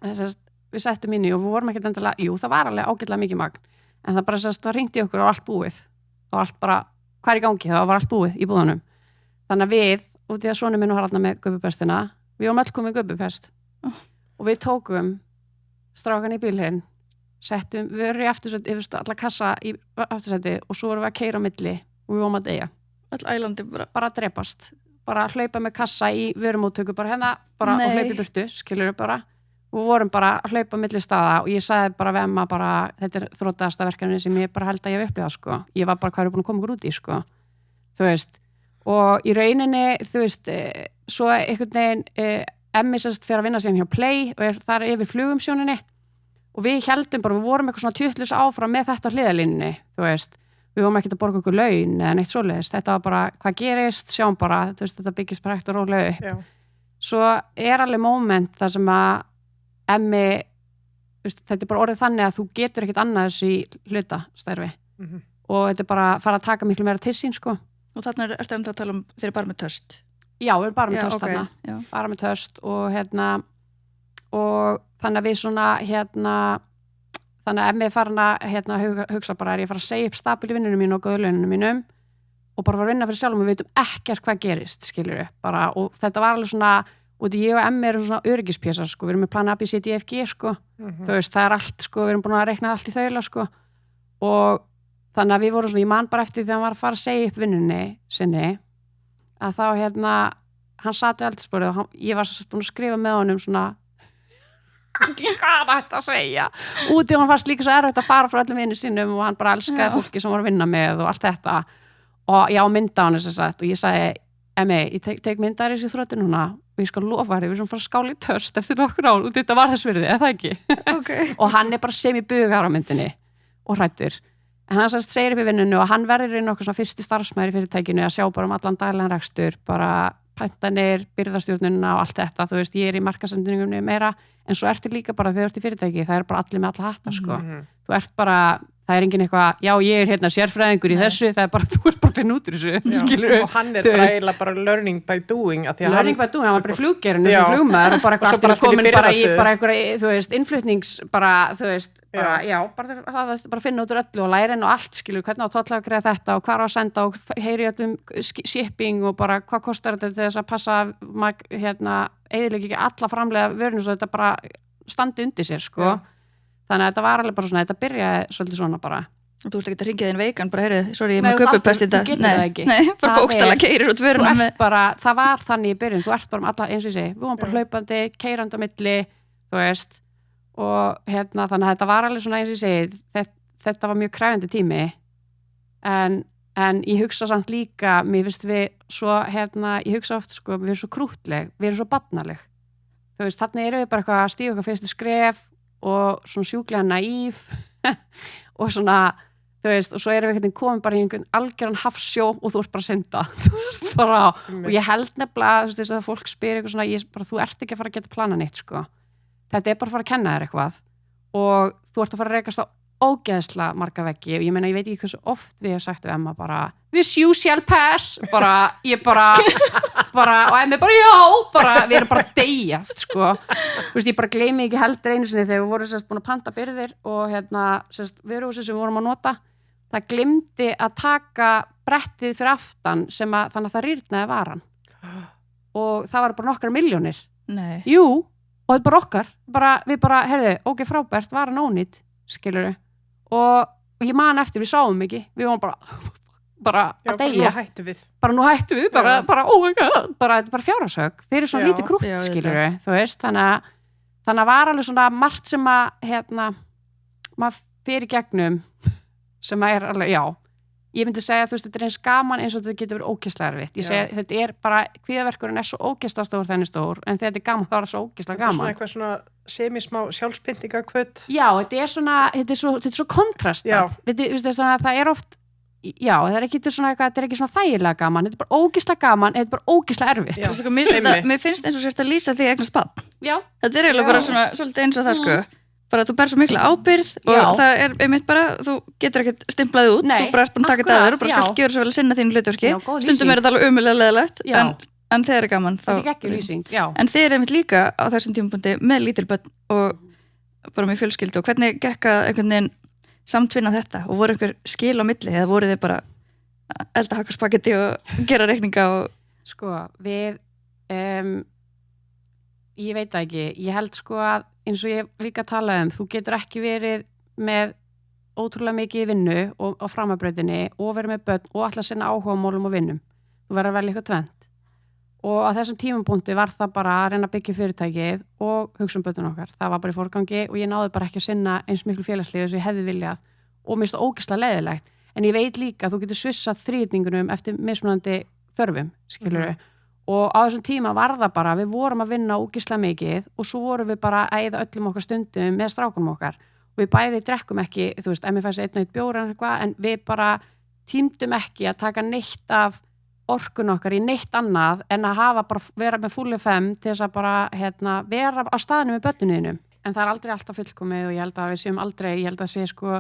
við settum inn í og við vorum ekkert endilega, það var alveg ágætlega mikið magn, en það bara það hringdi okkur og allt búið, það var allt bara hvað er í gangi, það var allt búið í búðunum þannig að við, út í að sonur minn var hérna með gubbupestina, við vorum öll komið gubbupest og við tókum strákan í bílinn settum vöru í aftursæti, alla kassa í aftursæti og svo vorum við að keyra á milli og við vorum að deyja. All ælandi bara að drepast, bara að hlaupa með kassa í vörumóttöku, bara hérna, bara og hlaupa í burtu, skilur við bara. Og við vorum bara að hlaupa á milli staða og ég sagði bara við Emma bara, þetta er þróttaðasta verkefni sem ég bara held að ég hef upplifað, sko. Ég var bara hvað er búin að koma ykkur út í, sko. Þú veist, og í rauninni, þú veist, svo einhvern veginn, Emmi sérst fyrir að vinna síðan hjá Play og þar yfir flugumsjóninni og við heldum bara, við vorum eitthvað svona tjúttlus áfram með þetta hliðalínni, þú veist, við vorum ekkert að borga okkur laun eða neitt svoleiðis, þetta var bara hvað gerist, sjáum bara, þú veist, þetta byggist bara hægt og rólega upp. Svo alveg moment þar sem að Emmi, þetta bara orðið þannig að þú getur ekkert annað þessu í hlutastærfi og þetta bara fara að taka miklu meira til sín, sko. Og þarna ertu að tala þeir eru bara með töst? Já, við erum bara með töst þarna, bara með töst og og þannig að við svona þannig að Emmi er farin að hugsa bara ég fara að segja upp stabil í vinnunum mínu og góðu laununum mínum og bara fara að vinna fyrir sjálfum og við veitum ekkert hvað gerist, skilur bara, og þetta var alveg svona og ég og Emmi erum svona öryggispésar, sko, við erum með plan A, B, C, D, F, G, sko þú veist, það allt, sko, við erum búin að reikna allt í þaula, sko og þannig að við vorum svona, ég man bara eftir þegar hann var að fara að segja upp vinnunni sinni að þá, hann sat við eldhúsborðið og ég var búin að skrifa með honum svona hvað þetta að segja úti og hann fannst líka svo erfitt að fara frá öllum vinnu sínum og hann bara elskaði fólki sem var að vinna með og allt þetta og ég á mynda hann þess að og ég sagði, Emmi, ég tek myndaðir þessi þrjóti núna og ég skal lofa þér, við erum fara að skála í töst eftir nokkur ár og þetta var þess virði, eða ekki og hann bara sem í bugar á myndinni og hrættur en hann segir upp í vinnunni og hann verður í nokkuð svona fyrsti starfsmæður í fyrirtækinu að sjá bara allan daglegan rekstur, bara pæntanir, byrðastjórnunna og allt þetta, þú veist, ég í markasendingunni meira, en svo ertu líka bara þegar þú ert í fyrirtæki, það bara allir með alla hatta, sko. Þú ert bara, það engin eitthvað, já, ég er sérfræðingur í þessu, það bara, þú ert bara að finna út úr þessu, skilur og hann bara eiginlega bara learning by doing learning by doing, hann var bara í fluggerinu sem flugmaður og bara eitthvað komin bara í bara eitthvað, þú veist, innflutnings bara, þú veist, bara, já, bara finna út úr öllu og læra inn og allt, skilur, hvernig á tollega að greiða þetta og hvað á að senda og heyri öllum shipping og bara hvað kostar þetta til þess að passa, eyðilega ekki alla framlega vörinu svo þetta bara standi undir sér, sko. Þannig að þetta var alveg bara svona, þetta byrjaði svolítið svona bara. Og þú ert ekki að ringja þinn veikan, bara heyrðu, sorry, ég með köpupest í þetta. Þú getur það ekki. Nei, bara bókstala keirir út vöruna með. Það var þannig í byrjun, þú ert bara með alla, eins og ég segi, við varum bara hlaupandi, keirandi á milli, þú veist, og þannig að þetta var alveg svona, eins og ég segi, þetta var mjög kræfandi tími, en ég hugsa samt líka, mér finnst við svo, ég hugsa oft, sko, við erum svo krúttleg, við erum svo barnaleg. Þú veist, þarna erum við bara eitthvað að stíga okkar fyrstu skref og svona sjúklega naív og svona, þú veist, og svo erum við komin bara í einhvern algjöran hafsjó og þú ert bara að synda, þú veist, bara og ég held nefnilega, þú veist, þess að fólk spyr eitthvað svona, þú ert ekki að fara að geta plana neitt, sko, þetta er bara að fara að kenna þér eitthvað og þú ert að fara að rekast á ógeðsla marga veggi og ég meina, ég veit ekki hversu oft við hefum sagt við Emma bara, this you shall pass bara, ég bara og Emma bara, já, bara, við erum bara deyjaft, sko, þú veist, ég bara gleymi ekki heldur einu sinni þegar við vorum sérst búin að panta byrðir og sérst vöruhúsið sem við vorum að nota, það gleymdi að taka brettið fyrir aftan sem að, þannig að það rýrnaði varan og það var bara nokkrar milljónir. Nei. Jú, og þetta bara okkar, við bara, heyrðu, ok, frábært, varan ónýtt, skilurðu. Og ég man eftir, við sáum ekki, við vorum bara að deyja. Bara nú hættu við, bara oh my god, bara fjárhagshögg, fyrir svona lítið krútt, skilurðu, þú veist, þannig að var alveg svona margt sem að, maður fyrir gegnum, sem að alveg, já, ég myndi segja, þú veist, þetta eins gaman eins og þetta getur verið ógeðslega erfitt. Ég segi, þetta bara, kvíðaverkurinn svo ógeðslega stór þenni stór, en þegar þetta er gaman, þá er það svo ógeðslega gaman. Þetta svona eitthvað svona semismá sjálfspyntingakvöld. Já, þetta er svona, þetta er svo kontrast. Það er oft, já, það er ekki svona eitthvað, þetta er ekki svona þægilega gaman, þetta er bara ógeðslega gaman, þetta er bara ógeðslega erfitt. Mér finnst eins og sérst að lýsa því eignast barn. Já. Þetta er eiginlega bara svona, svolítið eins og það, sko. Bara þú ber svo mikla ábyrgð og það er einmitt bara, þú getur ekkert stimplaði út, þú bara ert búin að taka þetta aður og bara skalt gera svo vel að sinna þín hlutverki. Stundum er þetta alveg umulega leðilegt, en þegar er gaman. Þetta er ekki lýsing, já. En þið er einmitt líka á þessum tímapunkti með lítil börn og bara með fjölskyldu og hvernig gekk að einhvern veginn samtvinna þetta og voru einhver skil á milli eða voru þið bara elda hakkarspagetti og gera reikninga og... Sko, við, ég veit það ekki, ég held sko að eins og ég líka talaði þú getur ekki verið með ótrúlega mikið vinnu og framabrautinni og verið með börn og alltaf sinna áhugamálum og vinnum. Þú verður að velja eitthvað tvennt. Og á þessum tímapunkti var það bara að reyna að byggja fyrirtækið og hugsa börnun okkar. Það var bara í forgangi og ég náði bara ekki að sinna eins miklu félagslífi sem ég hefði viljað og mér finnst það ógeðslega leiðilegt. En ég veit líka að þú getur svissað þrýtningunum eftir mismunandi þörfum, skilurðu. Og á þessum tíma var það bara, við vorum að vinna ógeðslega mikið og svo vorum við bara að eyða öllum okkar stundum með strákunum okkar. Og við bæði drekkum ekki, þú veist, MFS 1 bjór en eitthvað, en við bara tímdum ekki að taka neitt af orkun okkar í neitt annað en að hafa bara vera með full FM til þess að bara vera á staðinu með börnunum. En það aldrei alltaf fullkomið og ég held að við séum aldrei, ég held að sé sko,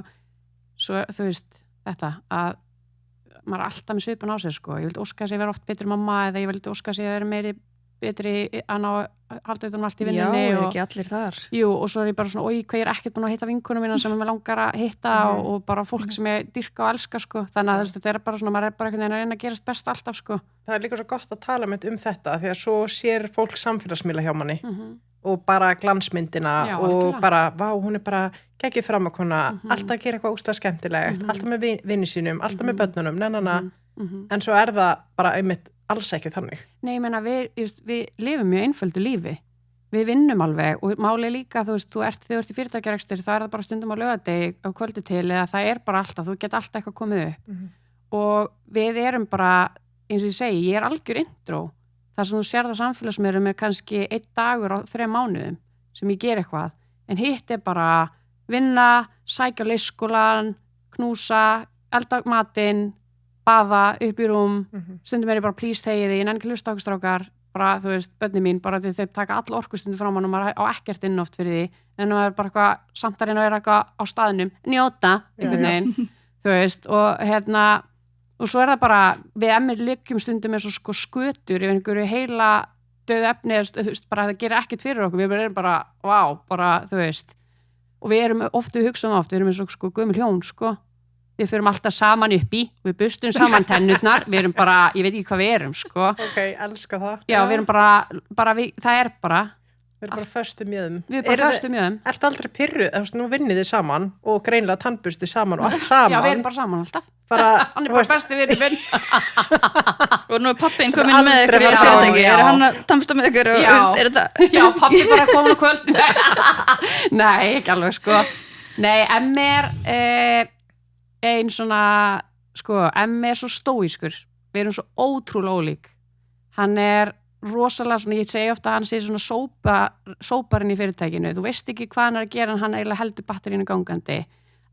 svo, þú veist, þetta að maður alltaf með svipun á sér sko. Ég vildi óska að ég vera oft betri mamma eða ég vildi óska að ég vera meiri betri að ná halda utan allt í vinnunni. Já, ekki allir þar. Jú, og svo ég bara svona, oi, hvað ég ekki búin að hitta vinkunum mína sem ég langar að hitta og bara fólk sem ég dyrka og elska, sko. Þannig að þetta bara svona, maður bara einhvern veginn að reyna að gerast best alltaf, sko. Það líka svo gott að tala með þetta, því að svo sér fólk samfélagsmiðla hjá manni og bara glansmyndina og bara, vá, hún bara geggjuð fram að kona, alltaf að gera eitthvað ógeðslega skemmtilegt, alltaf með vinni sínum, alltaf með börnunum, en svo það bara einmitt alls ekki þannig. Nei, ég meina, við lifum mjög einföldu lífi. Við vinnum alveg og máli líka, þú veist, þegar þú ert í fyrirtækjarekstur, það það bara stundum á laugardegi á kvöldi til eða það bara alltaf, þú get alltaf eitthvað komið upp. Og við erum bara, eins og ég segi, ég algjör intro. Það sem þú sérð á samfélagsmiðlum kannski 1 dagur á 3 mánuðum sem ég ger eitthvað. En hitt bara vinna, sækja á leikskólann, knúsa, elda matinn, baða, upp í rúm, stundum ég bara please þegiði, ég nenni ekki hlusta okkur strákar, bara, þú veist, börnin mín, bara þau taka all orkustundu frá mann og maður á ekkert inn oft fyrir því, en maður bara eitthvað samtarinn og eitthvað á staðnum, njóta, einhvern veginn, þú veist, og svo það bara, við emmir liggjum stundum eins og sko skötur yfir einhverju heila döðu efni, þú veist, bara það gerir ekkert fyrir okkur, við erum bara, vá, bara, þú veist, og við erum oft, við hugsaum oft, við erum eins og sko gömul hjón, sko. Við förum alltaf saman upp í, við bustum saman tennurnar, við erum bara, ég veit ekki hvað við erum, sko. Ok, elska það. Já, við erum bara það bara. Við erum bara föstu mjöðum. Við erum bara föstu mjöðum. Ertu aldrei pirruð, þú veist, nú vinnið þið saman og greinlega tannburstið saman og allt saman. Já, við erum bara saman alltaf. Hann bara bestu vinur. Og nú pappin kominn með ykkur í fyrirtæki, hann að tannbursta með ykkur og þetta? Já, pappi bara komin á kvöld. Nei, ekki alveg, sko. Nei, ein svona, sko, Emmi svo stóískur, við erum svo ótrúlega ólík. Hann rosalega svona, ég segi ofta að hann sé svona sóparinn í fyrirtækinu, þú veist ekki hvað hann að gera en hann eiginlega heldur batterínu gangandi.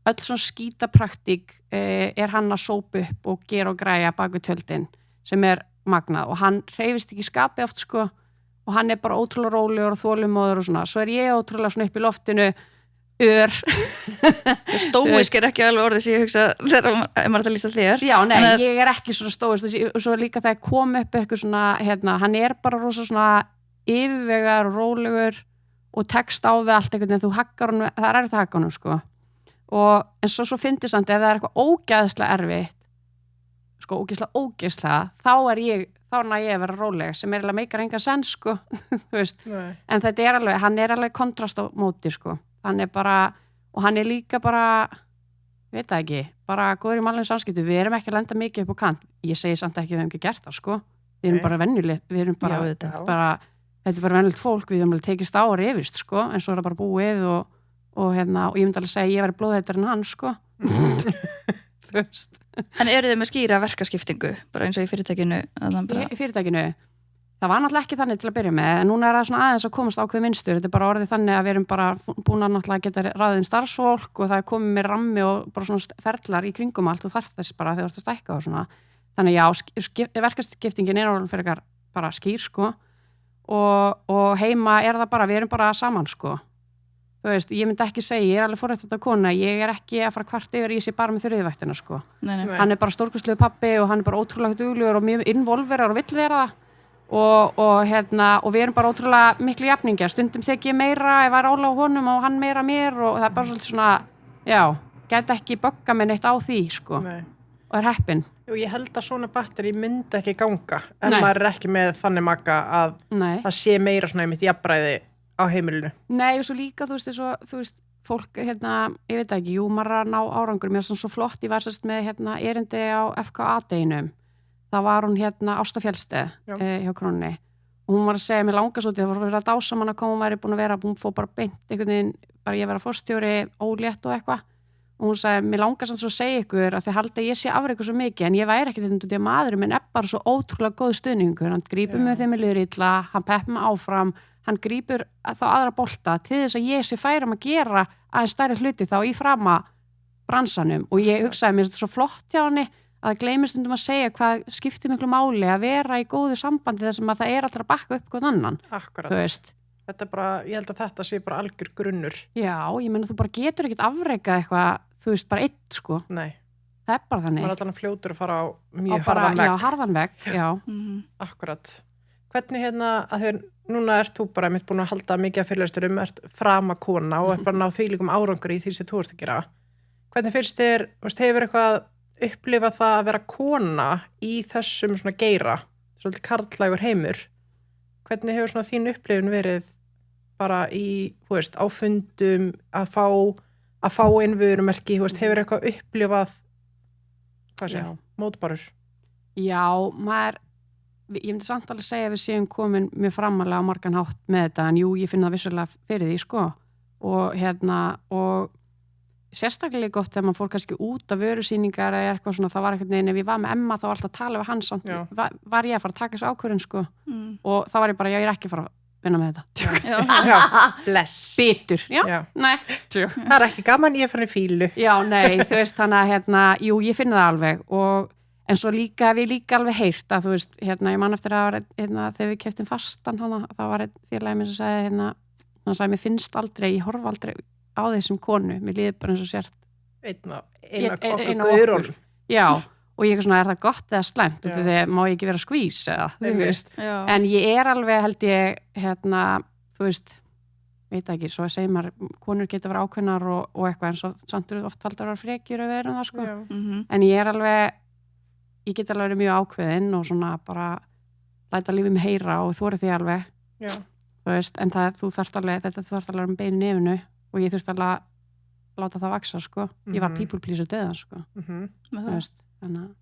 Öll svona skítapraktík hann að sópa upp og gera og græja bak við tjöldin sem magnað og hann hreyfist ekki skapi oft, sko, og hann bara ótrúlega rólegur og þolinmóður og svona. Svo ég ótrúlega svona upp í loftinu Stóísk ekki alveg orðið sem ég hugsa þegar maður að lýsa þér. Já, nei, ég ekki svona stóísk og svo líka þegar kom upp eitthvað svona, hann bara rosa svona yfirvegaður og rólegur og tekst á við allt einhvern veginn, þú hakkar honum, það erfitt að hakka honum, sko. En svo fyndist samt, ef það eitthvað ógeðslega erfitt, sko, ógeðslega, þá ég að vera róleg, sem eiginlega meikar engan sens, sko, þú veist. En þetta alveg, hann alveg kontrast á móti, sko. Hann bara, og hann líka bara, veit það ekki, bara góður í mannlegum samskiptum, við erum ekki að lenda mikið upp á kant, ég segi samt ekki að við hefum ekki gert það, sko, við erum bara venjulegt, við erum bara, þetta bara venjulegt fólk, við höfum alveg tekist á og rifist, sko, en svo það bara búið og ég myndi alveg segja að ég væri blóðheitar en hann, sko. Þú veist. En eru þið með skýra verkaskiptingu, bara eins og í fyrirtækinu? Í fyrirtækinu? Það var náttúrulega ekki þannig til að byrja með, en núna það svona aðeins að komast ákveð minnstur, þetta bara orðið þannig að við erum bara búin að náttúrulega geta ráðið starfsfólk og það komið með rammi og bara svona ferlar í kringum allt og þarf þess bara þegar þú ert að stækka og svona. Þannig já, verkaskiptingin alveg fyrir eitthvað bara skýr, sko, og heima það bara, við erum bara saman, sko. Þú veist, ég myndi ekki segja, ég alveg forréttindi kona, ég ekki að fara kvart yfir í sig bara með þurriðvættina, sko. Nei. Hann bara stórkostlegur pabbi og hann bara ótrúlega duglegur og mjög involverar og vill vera það. Og við erum bara ótrúlega miklu jafningjar, stundum þekki ég meira ef það álag á honum og hann meira mér og það bara svolítið svona, já, gæti ekki bögga með neitt á því, sko. Nei. Og heppin. Jú, ég held að svona batteri myndi ekki ganga en maður ekki með þannig maka að það sé meira svona einmitt jafnræði á heimilinu. Nei, og svo líka, þú veist, fólk, ég veit ekki, jú, maður að ná árangur, mér er svo flott, ég var sérst með erindi á FKA-deginum. Það var hún Ásta Fjellsteð hjá Krónunni og hún var að segja mér langar svo til það var verið að dása mann að koma, hún væri búin að vera hún fór bara beint einhvern veginn, bara ég vera forstjóri ólétt og eitthvað og hún sagði, mér langar svo að segja ykkur að þið haldi að ég sé afreikur svo mikið en ég væri ekki þetta því að maðurinn minn bara svo ótrúlega góð stuðningur, hann grípur með þeim í liður illa, hann peppur mig áfram, hann grípur þá aðra bolta til þess að ég sé færum að gera aðeins stærri hluti þá í frama bransanum og ég hugsaði mér svo flott hjá henni að gleymi stundum að segja hvað skiptir miklu máli að vera í góðu sambandi þar sem að það allra að bakka upp hvern annan. Akkurat. Þetta bara, ég held að þetta sé bara algjör grunnur. Já, ég meina þú bara getur ekkert afrekað eitthvað, þú veist, bara eitt sko. Nei. Það er bara þannig. Það allan fljótur að fara á mjög harðan vegg. Já, harðan vegg, já. Akkurat. Hvernig að þau, núna ert þú bara mitt búin að halda mikið að fyrirlesturum, ert framakona og ert bara ná þvílíkum árangur í því sem þú ert að gera. Hvernig finnst þér, hefur eitthvað upplifað það að vera kona í þessum svona geira, svolítið karllægur heimur? Hvernig hefur svona þín upplifun verið bara í, á fundum að fá innvörumerki, hefur eitthvað upplifað mótbarur? Já, ég myndi samt alveg segja að við séum komin mjög framalega á margan hátt með þetta, en jú, ég finna það vissulega fyrir því, sko, og sérstaklega gott þegar maður fór kannski út af vörusýningar eða eitthvað svona, það var eitthvað neginn, ef ég var með Emma þá var alltaf að tala við hann samt, var ég að fara að taka þessu ákvörðun, sko, og þá var ég bara, ég er ekki að fara að vinna með þetta. Bless. Bitur, nei. Það er ekki gaman, ég er farin í fílu. Já, nei, þú veist, þannig að, jú, ég finna það alveg, en svo líka, hef ég líka alveg heyrt að, þú veist, ég man eftir að, þegar við keyptum fastan hana, það var einn félagi minn sem sagði, hann sagði, mér finnst aldrei, ég horf aldrei á þessum konu, mér líður bara eins og sért einn af okkur. Já, og ég er svona, er það gott eða slæmt, þegar má ég ekki vera skvís eða, þú veist, en ég er alveg, held ég, þú veist, veit ekki, svo segir maður, konur geta vera ákveðnar og eitthvað, en svo samt eru oft haldar að vera frekjur að vera það, sko, en ég er alveg, ég get alveg verið mjög ákveðin og svona bara læta lífið mig heyra og þú eru því alveg, þú veist, en þú þarft alveg um beinu nefnu og ég þurfti alveg að láta það vaksa, sko. Ég var people pleaser döðan, sko. Þú veist, þannig að...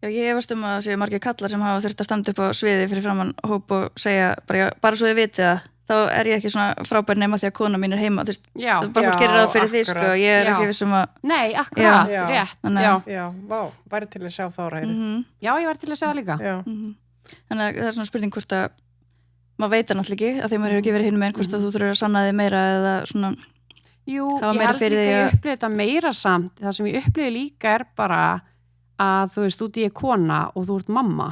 Já, ég efast að séu margir kallar sem hafa þurft að standa upp á sviði fyrir framann hóp og segja bara svo þið vitið það, þá er ég ekki svona frábær nema því að kona mín er heima, þú veist, bara fólk gerir það fyrir því, sko, ég er ekki vissum að... Nei, akkurat, rétt. Já, væri til að sjá þá ræði. Já, ég væri til að sjá það líka. Þannig að það er svona spurning hvort að maður veit það náttúrulega ekki, að því maður hefur ekki verið hinum einn, hvort að þú þurfur að sanna þig meira eða svona... Jú, ég held líka að ég upplifði þetta meira samt. Það sem ég upplifði líka er bara að þú veist, út í er kona og þú ert mamma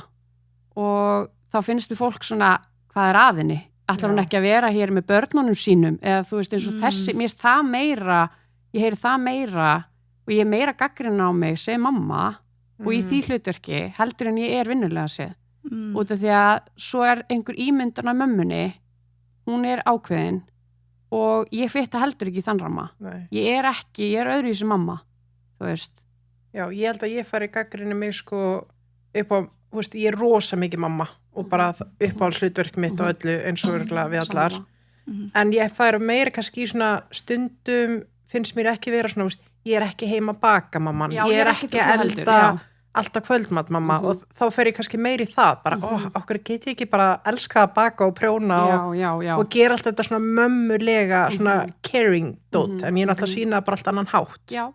og þá finnst við fólk svona, hvað er aðinni? Ætlar hún ekki að vera hér með börnunum sínum eða þú veist, eins og þessi, mér finnst það meira, ég heyri það meira og ég er meira gagnrýnin á mig sem mamma og í því hlutverki heldur en ég er vinnulega séð. Út af því að svo er einhver ímyndun af mömmunni, hún er ákveðin og ég fitta heldur ekki í þann ramma. Ég er öðruvísi mamma, þú veist. Já, ég held að ég fari gagnrýni mig sko upp á, þú veist, ég er rosa mikið mamma og bara uppáhaldshlutverk mitt og öllu eins og við allar. En ég færi meira kannski í svona stundum, finnst mér ekki vera svona, veist, ég er ekki heima að baka mamman, ég er ekki að elda alltaf kvöldmat mamma og þá fer ég kannski meiri það, bara, okkur get ég ekki bara elska að baka og prjóna og gera allt þetta svona mömmulega, svona caring dot, en ég er náttúrulega að sína bara allt annan hátt. Já,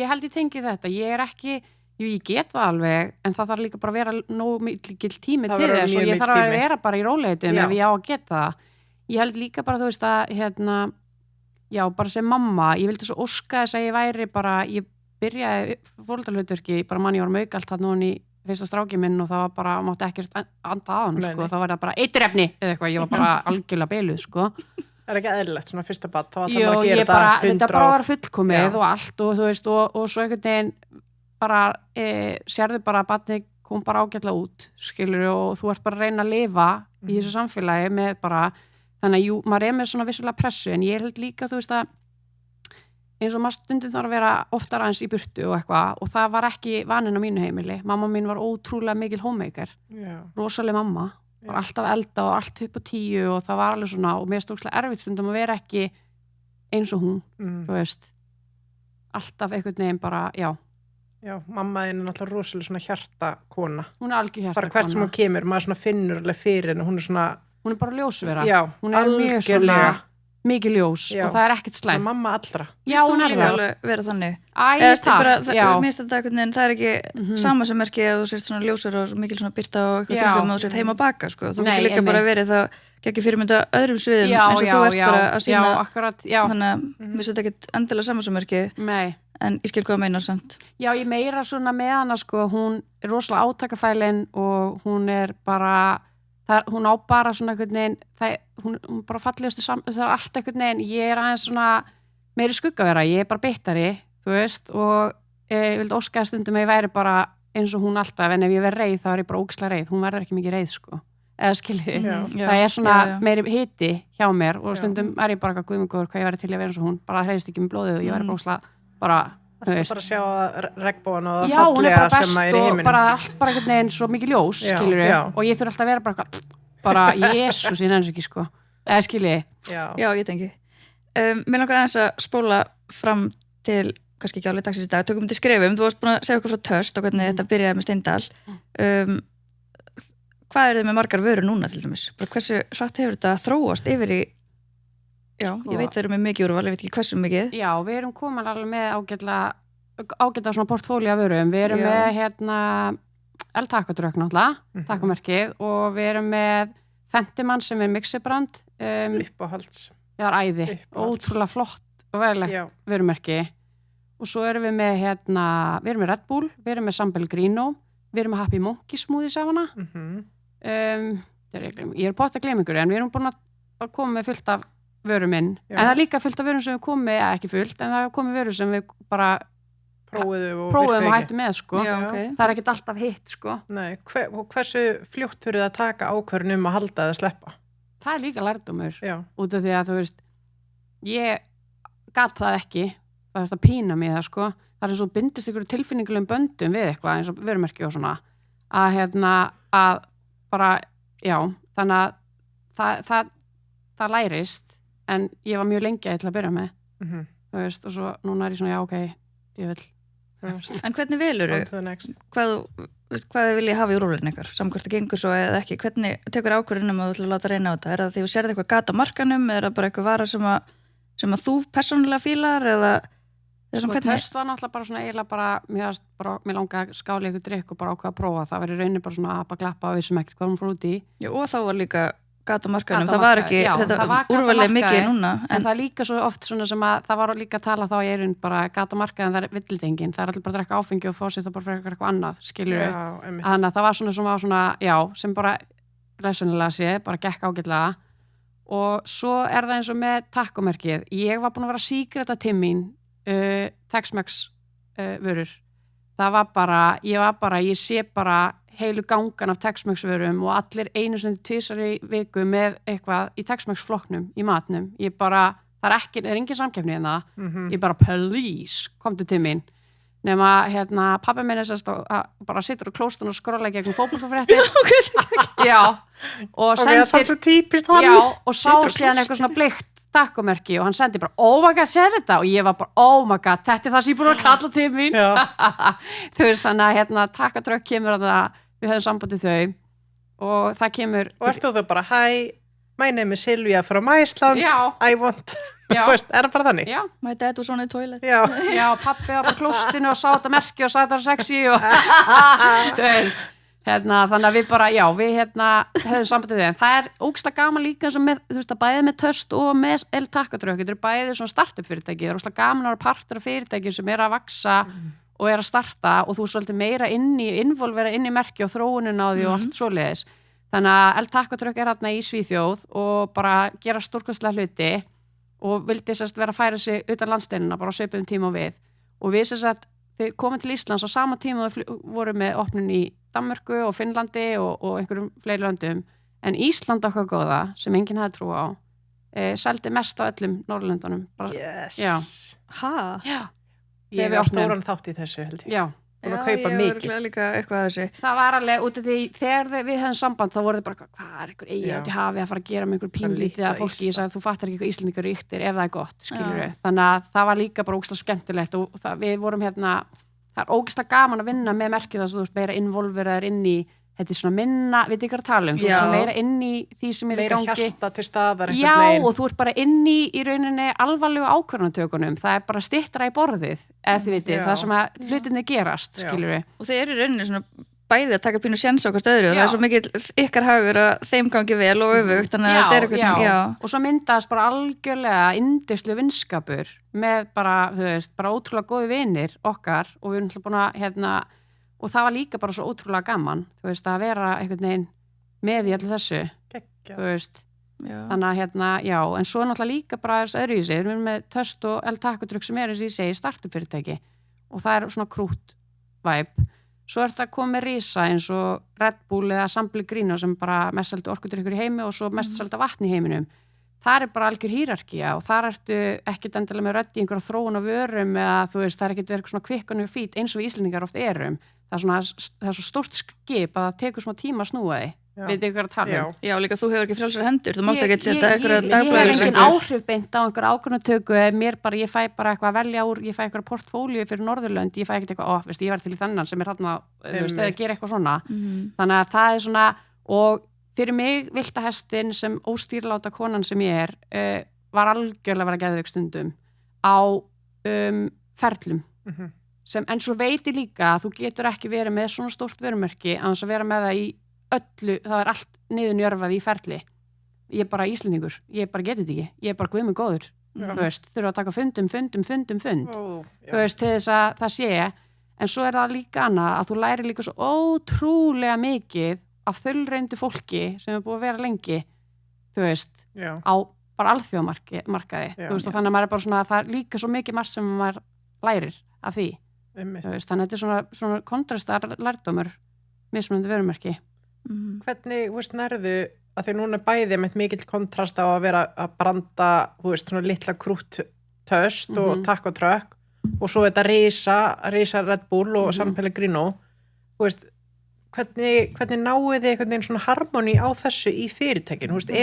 ég held ég tengi þetta, ég er ekki, jú, ég get það alveg, en það þarf líka bara að vera nóg mikill tími til þess og ég þarf að vera bara í róleitum ef ég á að geta það. Ég held líka bara, þú veist að, já, bara sem mamma, ég vildi svo óska þess að ég væri bara, ég byrjaði fóreldrahlutverki, bara mann ég var maukalt hann núna í fyrsta stráki minn og það var bara, mátti ekkert anda að hann, sko, þá var það bara eiturefni eða eitthvað, ég var bara algjörlega beiluð, sko. Það er ekki eðlilegt, svona fyrsta barn, þá alltaf maður að gera þetta bara var fullkomið og allt og þú veist, og svo einhvern veginn bara, sérðu bara að barnið kom bara ágætlega út, skilur, og þú ert bara að reyna að lifa í þessu samfélagi með bara, þannig að jú, maður er með svona vissulega pressu, en ég held líka, þú veist að eins og maður stundum þarf að vera oftar aðeins í burtu og eitthvað og það var ekki vaninn á mínu heimili. Mamma mín var ótrúlega mikil homemaker, rosaleg mamma, var alltaf elda og allt upp á 10 og það var alveg svona og mér stókslega erfitt stundum að vera ekki eins og hún, þú veist, alltaf einhvern veginn bara, já. Já, mamma er náttúrulega rosalega svona hjartakona. Hún er algjör hjartakona. Bara hvert sem hún kemur, maður svona finnur alveg fyrir henni, hún er svona... Hún er bara ljósvera. Já, hún er mjög svona... mikið ljós og það er ekkert slæmt. Mamma allra. Já, hún er það. Vera þannig. Æ, takk, já. Mér finnst þetta einhvern veginn, það er ekki sama sem merki að þú sért svona ljósur og mikil svona byrta og eitthvað kringum og þú sért heima að baka, sko. Þú getur líka bara verið það ekki fyrirmynda öðrum sviðum eins og þú ert bara að sína. Já, akkurat, já. Þannig að mér finnst þetta ekkert endilega sama sem merki. Nei. en ég skil hvað meinar samt. Já, ég meira svona með hana sko, hún er rosalega átakafælin og hún er bara, hún á bara svona einhvern veginn, hún bara fallegustu það er allt einhvern veginn, ég er aðeins svona meiri skuggavera, ég er bara bittari, þú veist, og ég vildi óskaða stundum að ég væri bara eins og hún alltaf, en ef ég verð reið þá er ég bara ógeðslega reið, hún verður ekki mikið reið sko, eða skilji, það er svona meiri hiti hjá mér og stundum er ég bara guðmungur hvað ég væri til að vera eins og hún, bara hreiðist ekki með blóðið og ég væri bara ógeðslega, bara Það er bara að sjá regnbóan og það fallega sem er í heiminum. Já, hún er bara best og bara allt bara einhvern veginn svo mikið ljós, skilur við, og ég þurf alltaf að vera bara Jesús, ég nefnir ekki sko, eða skilji. Já, ég tengi. Mér langar aðeins að spóla fram til, kannski ekki alveg dagsins í dag, tökum til skrefum, þú varst búin að segja okkur frá Töst og hvernig þetta byrjaði með Steindal. Hvað er þið með margar vörur núna til dæmis? Bara hversu hratt hefur þetta þróast yfir í Já, sko, ég veit þeir eru með mikið úrval, ég veit ekki hversu mikið. Já, við erum komin alveg með ágætla svona portfólíu af vörum. Við erum með El-Taco-drökk náttúrulega, takomerkið, og við erum með Fentiman sem er mixibrand. Uppáhalds. Já, það er æði. Ótrúlega flott og verðilegt vörumerki. Og svo erum við með við erum með Red Bull, við erum með San Pellegrino, við erum með Happy Monkey smoothies af hana. Ég er pott að gleyma ykkur, en við erum búin að koma með fullt af vörum minn, en það er líka fullt af vörum sem við komið, ekki fullt, en það er komið vörum sem við bara prófuðum og hættum með, sko. Já, okay. Það er ekkert alltaf hitt, sko. Nei, hversu fljótt fyrir það að taka ákvörðun að halda eða sleppa? Það er líka lærdómur, út af því að þú veist, ég gat það ekki, það er þetta að pína mig það, sko. Það er eins og bindist ykkur tilfinningulegum böndum við eitthvað, eins og vörumerki og svona, að bara, já, þannig að það lærist, en ég var mjög lengi til að byrja með, þú veist, og svo núna er ég svona, já, ok, ég vil, þú veist. En hvernig velurðu? Hvað vil ég hafa í úrvalinu ykkar? Samkvæmt það gengur svo eða ekki? Hvernig tekur ákvörðunum að þú ætla að láta reyna á þetta? Er það því þú sérði eitthvað gat á markanum? Er það bara eitthvað vara sem að þú persónulega fílar? Eða sko, Töst var náttúrulega bara svona eiginlega bara, mér langaði að skála ykkur drikk og bara ákveða að prófa. Það var í rauninni bara svona að glappa og vissum ekkert hvað hún fór út í. Já, og þá var líka gat á markanum, það var ekki, þetta úrvalið mikið núna. En það er líka svo oft svona sem að, það var líka að tala þá í eirun bara gat á markanum, það er villidengin, það er allir bara að drekka áfengi og fá sér það bara fyrir eitthvað annað, skilur við. Þannig að það var svona, já, sem bara lesunilega sé, bara gekk ágætlega. Og svo er það eins og með takomerkið. Ég var búin að vera síkreta til mín, Tex-Mex vörur. Það var bara, ég sé bara heilu gangan af Tex-Mex vörum og allir einu sinni tvisar í viku með eitthvað í Tex-Mex flokknum, í matnum. Ég bara, það er engin samkeppni en það. Ég bara, please, komdu til mín. Nema, pabbi minn er sérst bara situr á klóstun og skrolla gegnum fótboltafréttir. Já. Og sendir, það er svo típist hann. Já, og sá síðan eitthvað svona bleikt takomerki og hann sendi bara, oh my god, sér þetta? Og ég var bara, oh my god, þetta er það sem ég búin að kalla til mín. Þú veist, þannig að takadrökk kemur að það, við höfum sambandið þau og það kemur... Og ertu þau bara, hi, my name is Silvia from Iceland, I want... Veist, er það bara þannig? Já. My dad was on the toilet. Já, pappi var bara klóstinu og sá þetta merki og sagði þetta var sexy og... Þú veist, þannig að við bara, já, við höfum sambandið þau. En það er ógeðslega gaman líka eins og með, þú veist, að bæði með Töst og með El-Taco-drökk. Þetta eru bæði svona startup fyrirtæki. Það er ógeðslega gaman að vera partur af fyrirtæki sem er að vaxa og er að starta og þú er svolítið meira involvera inn í merki og þróunin á því og allt svoleiðis. Þannig að El-Taco-drökk er hérna í Svíþjóð og bara gera stórkostlega hluti og vildi sérst vera að færa sig utan landsteinina bara á svipuðum tíma og við. Og við sérst þau komum til Íslands á sama tíma og voru með opnun í Danmörku og Finnlandi og einhverjum fleiri löndum. En Ísland okkar góða, sem enginn hafði trú á, seldi mest á öllum Norðurlöndunum. Yes. Já. Ha? Já. Ég var stóran þátt í þessu, held ég. Já. Búin að kaupa mikið. Já, ég líka eitthvað að þessu. Það var alveg út af því, þegar við höfum samband, þá voru þið bara, hvað er einhver eigi átt í hafi að fara að gera með einhver pínlítið að fólki, ég sagði, þú fattar ekki hvað Íslendingar yktir ef það er gott, skilur við. Þannig að það var líka bara ógeðslega skemmtilegt og við vorum það er ógeðslega gaman að vinna með merkið þess að þú ert meira involveraður inn í þetta er svona minna, við ekki að tala þú ert meira inn í því sem er í gangi meira hjarta til staðar og þú ert bara inn í rauninni alvarlegu ákvörðunartökunum, það er bara styttra í borðið eða þið vitið, það sem að hlutinni gerast skilur við. Og þeir eru rauninni svona bæði að taka pínu séns á hvort öðru og það svo mikið ykkar hagur að þeim gangi vel og öfugt þannig að þetta eitthvað og svo myndaðast bara algjörlega yndislu vinskapur með bara, þú veist, bara ótrúlega góði vinir okkar og við erum búin að og það var líka bara svo ótrúlega gaman, þú veist, að vera einhvern veginn með í allir þessu þú veist, þannig að en svo náttúrulega líka bara þess öðruvísi, við erum með Töst og El Taco Truck sem eins og ég segi startup fyrirtæki og það svona krút væp, svo þetta komið risa eins og Red Bull eða Sambligrino sem bara mest seldi orkudrykkur í heimi og svo mest seldi vatn í heiminum, það bara algjör hierarkía og þar ertu ekkit endilega með rödd í einhverja þróun og vörum eða þú veist, það ekkit verið svona quick on your feet eins og við Íslendingar oft erum, það er svo stórt skip að það tekur smá tíma að snúa því veit ykkur að tala Já, líka þú hefur ekki frjálsar hendur, þú mátt ekki setja einhverja dagblaðir. Ég hef engin áhrif beint á einhverja ákvörðunartöku, ég fæ bara eitthvað að velja úr, ég fæ einhverja portfólíu fyrir Norðurlönd, ég fæ ekkert eitthvað, ég var til í þennan sem þarna, þú veist, eða gera eitthvað svona. Þannig að það svona, og fyrir mig viltahestin sem óstýrláta konan sem ég var algjörlega að vera geðveik stundum á ferlum. En svo veit ég líka að þú getur ekki verið með svona stórt vörumerki að vera með það í öllu, það allt niðurnjörfað í ferli ég bara Íslendingur, ég bara getið ekki ég bara guð mig góður, þú veist þurfa að taka fund þú veist, til þess að það sé en svo það líka annað að þú læri líka svo ótrúlega mikið af þaulreyndu fólki sem búið að vera lengi þú veist, á bara alþjóðamarkaði, þú veist, og þannig að maður bara svona það líka svo mikið margt sem maður lærir af því, þú veist, þannig að þetta svona kontrastar lærdómur mismunandi vörumerki Hvernig, þú veist, nærðu að því núna bæði með mikill kontrast á að vera að branda, þú veist, svona litla krút Töst og Taco Truck og svo þetta risa Red Bull og San Pellegrino, þú veist, hvernig náðu þið einhvern veginn svona harmoni á þessu í fyrirtækinu, þú veist,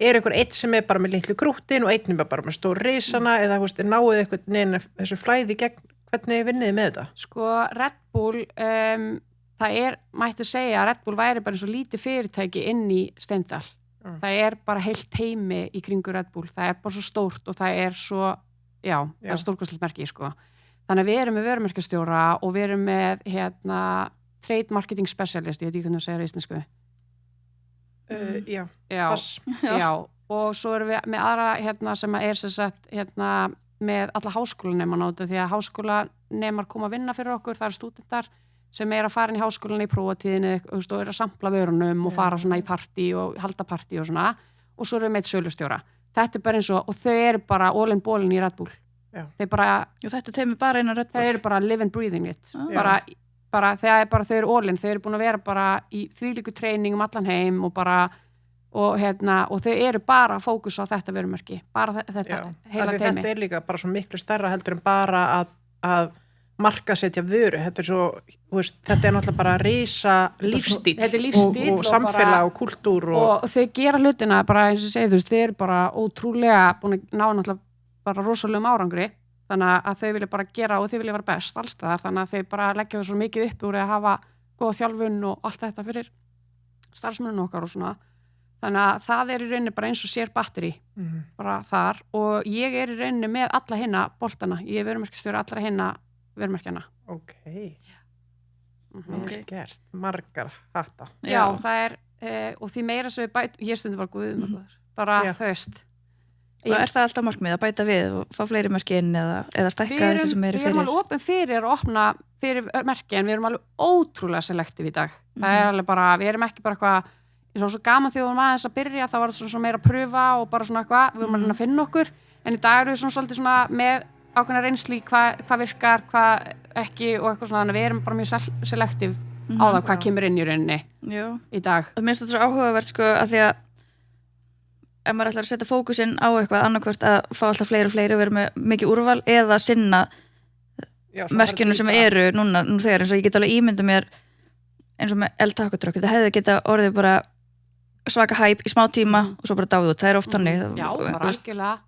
einhver eitt sem bara með litlu krútin og einn bara með stór risana eða, þú veist, náðu þið einhvern veginn þessu flæði gegn, hvernig vinniði með þetta? Sko, Red Bull, það mætti segja að Red Bull væri bara svo lítið fyrirtæki inn í Steindal. Það bara heilt heimi í kringu Red Bull. Það bara svo stórt og það svo, það stórkostlegt merki, sko. Þannig að við erum með vörumerkjastjóra og við erum með, trade marketing specialist, ég veit ekki hvernig það segir í íslensku. Já, og svo erum við með aðra, sem sem sagt, með alla háskólanemar náttúrulega, því að háskólanemar koma að vinna fyrir okkur, það stúdentar, sem að fara inn í háskólanum í prófatíðinu og að sampla vörunum og fara svona í partí og halda partí og svona og svo erum við með sölustjóra. Þetta bara eins og þau bara all-in ballin í Red Bull. Þeir bara þetta teimi bara inn á Red Bull. Þeir bara live and breathing it. Bara þegar þau búin að vera bara í þvílíku training allan heim og bara og þau bara fókus á þetta vörumerki. Bara þetta heila teimi. Þetta líka bara svo miklu stærra heldur en bara að markasetja vöru, þetta svo, veist, þetta náttúrulega bara risa lífstíl og samfélag og kultúr og þau gera hlutina bara eins og segið, þú veist, þau bara ótrúlega búin að ná náttúrulega bara rosalegum árangri, þannig að þau vilja bara gera og þau vilja vera best allstaðar, þannig að þau bara leggja svo mikið upp úr að hafa góða þjálfun og allt þetta fyrir starfsmenninu okkar og svona, þannig að það í rauninni bara eins og sér batteri bara þar og ég í rauninni með alla hinna boltana, ég vörumerkjastjóri allra hinna vörumerkjana. Vel gert, margar hatta. Já, það og því meira sem við ég stundi bara guðum bara þau veist. Og það alltaf markmið að bæta við og fá fleiri merki inn eða stækka þessi sem eru fyrir? Við erum alveg opin fyrir að opna fyrir merki en við erum alveg ótrúlega selektiv í dag. Það alveg bara, við erum ekki bara eitthvað, eins og svo gaman þegar við varum aðeins að byrja, það var svona meira að pröfa og bara svona eitthvað, við vorum að reyna að finna okkur, en í dag erum við svona svolítið svona með ákveðna reynsli hvað virkar, hvað ekki og eitthvað svona, þannig að við erum bara mjög selektiv á það hvað kemur inn í rauninni í dag. Það minnst þetta svo áhugavert sko að því að ef maður ætlar að setja fókusinn á eitthvað annarkvort að fá alltaf fleiri og vera með mikið úrval eða sinna merkjunum sem eru nú þegar, eins og ég get alveg ímynda mér eins og með El Taco Truck, þetta hefði geta orðið bara svaka hæp í smá tíma og svo bara dáið út, það oft þannig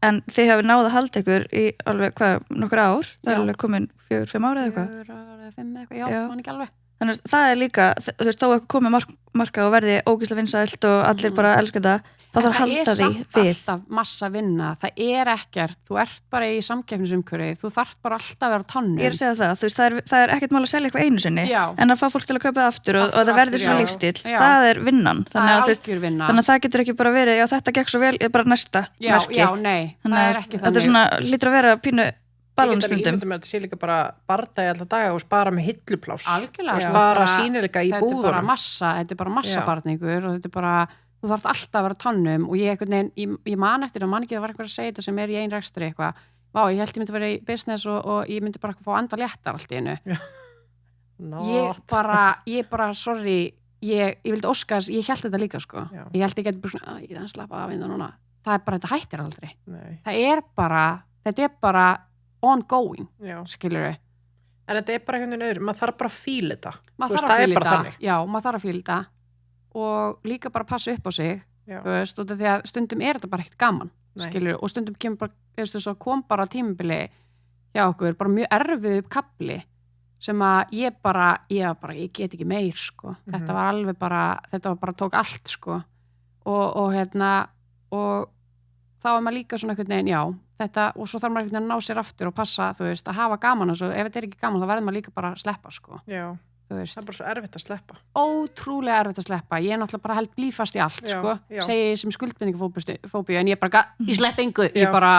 en þið hafið náð að halda ykkur í alveg nokkur ár, það alveg komin 4-5 ára eða eitthvað mann ekki alveg þannig að það líka, þú veist, þá eitthvað komið marka og verði ógeðslega vinsælt og allir bara elska þetta það þarf að halda því við. Það er samt alltaf massa vinna, það er ekkert, þú ert bara í samkeppnisumhverfi, þú þarft bara alltaf að vera á tannum. Ég er að segja það, þú veist, það er ekkert mál að selja eitthvað einu sinni, en að fá fólk til að kaupa það aftur og það verður svona lífstíl, það er vinnan. Þannig að það getur ekki bara verið, já þetta gekk svo vel, bara næsta merki. Já, nei, það er ekki þannig. Þetta er svona, lítur að vera pínu balansstundum. Ég myndi með að þetta sé líka bara bardagi alltaf daga og spara með hilluplás. Algjörlega. Spara sýnileika í búðunum. Þetta er bara massabarningur og þetta er bara, þú þarf alltaf að vera á tannum og ég man eftir það, man ekki að var eitthvað að segja þetta sem er í ein rekstri eitthvað. Vá, ég held ég myndi vera í business og ég myndi bara fá anda léttar allt í einu. Ég bara, sorry, ég vildi óska þess, ég held þetta líka sko. Ég held ég geti bara svona, ég geti að slappa af innan núna. Það er bara, þetta hættir aldrei. Þetta er bara ongoing, skilur við. En þetta er bara einhvern veginn öðru, maður þarf bara að fíla þetta. Maður þarf að fíla þetta og líka bara passa upp á sig, þú veist, og því að stundum er þetta bara ekkert gaman, skilur við, og stundum kemur bara, kom bara tímabili hjá okkur, bara mjög erfið kapli sem að ég get ekki meir, sko. Þetta var bara tók allt, sko. Og þá var maður líka svona einhvern veginn, þetta, og svo þarf maður einhvern veginn að ná sér aftur og passa, þú veist, að hafa gaman og svo, ef þetta er ekki gaman, þá verður maður líka bara að sleppa, sko. Já, það er bara svo erfitt að sleppa. Ótrúlega erfitt að sleppa. Ég er náttúrulega bara held blífast í allt, sko. Segi sem skuldbindingafóbíu, en ég bara, ég slepp engu, ég bara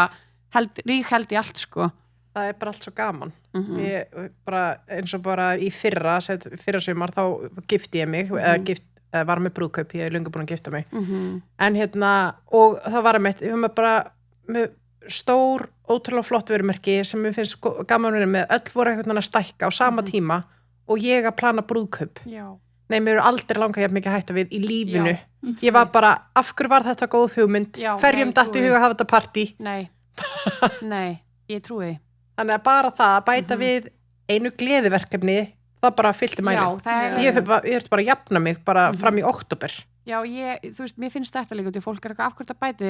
rígheld í allt, sko. Það er bara allt svo gaman. Ég bara, eins og bara í fyrra sumar, þá gifti ég mig, eða var með brúðkaup, ég er löngu búin að gifta mig. En og það var ég var bara með stór, ótrúlega flott vörumerki sem mér finnst gaman verið með, öll voru eitthvað að stækka á sama tíma og ég að plana brúðkaup. Nei, mér eru aldrei langað jafn mikið að hætta við í lífinu. Ég var bara, af hverju var þetta góð hugmynd? Hverjum datt í huga að hafa þetta partí? Nei, ég trúi. Þannig að bara það að bæta við einu gleðiverkefni, það bara fyllti mælum. Ég þurfti bara að jafna mig bara fram í október. Já, þú veist, mér finnst þetta líka, því fólk er eitthvað afhverjum að bæti,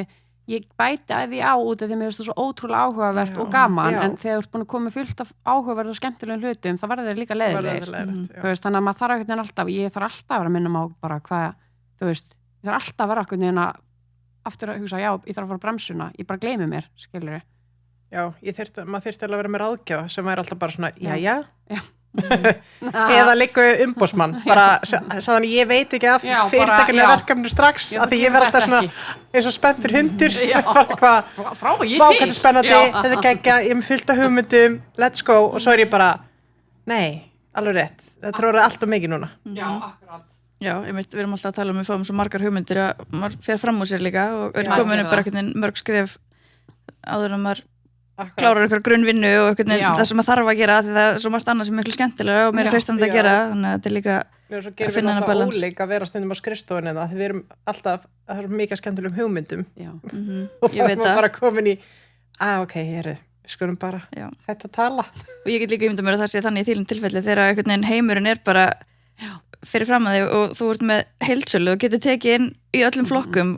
ég bæti að því á út af því að mér finnst það svo ótrúlega áhugavert og gaman, en þegar þú ert búin að koma fullt af áhugaverð og skemmtilegum hlutum, það verður þeir líka leiðilegir. Þannig að maður þarf einhvern veginn alltaf, ég þarf alltaf að vera að minna á bara hvað, þú veist, ég þarf alltaf að vera einhvern veginn aftur að hugsa, ég þarf að fara bremsuna, ég bara gleymi mér, skilurðu. Já, maður þyrfti að vera með ráðgjafa sem er alltaf bara svona, jæja. Eða líka umbósmann bara, þannig ég veit ekki af fyrirtækinu verkefni strax af því ég verð alltaf svona eins og spenntur hundur hvað er spennandi, þetta er geggja ég er með fullt af hugmyndum, let's go og svo er ég bara, nei, alveg rétt þetta er orðið alltaf mikið núna. Já, akkurat. Já, við erum alltaf að tala við fáum svo margar hugmyndir að maður fer fram úr sér líka og er komin bara mörg skref áður en maður klárar ykkur grunnvinnu og það sem maður þarf að gera því það er svo margt annað sem er miklu skemmtilega og mér er freistandi að gera þannig að þetta er líka að finna hana balans. Ólík að vera stundum á skrifstofunni því við erum alltaf, það er mikið skemmtilegum hugmyndum og það er bara komin í ok, við skulum bara hætta að tala og ég get líka ímynda mér að það sé þannig í þínum tilfelli þegar einhvern veginn heimurinn er bara fyrir fram að þig og þú ert með heildsölu og getur tekið inn í öllum flokkum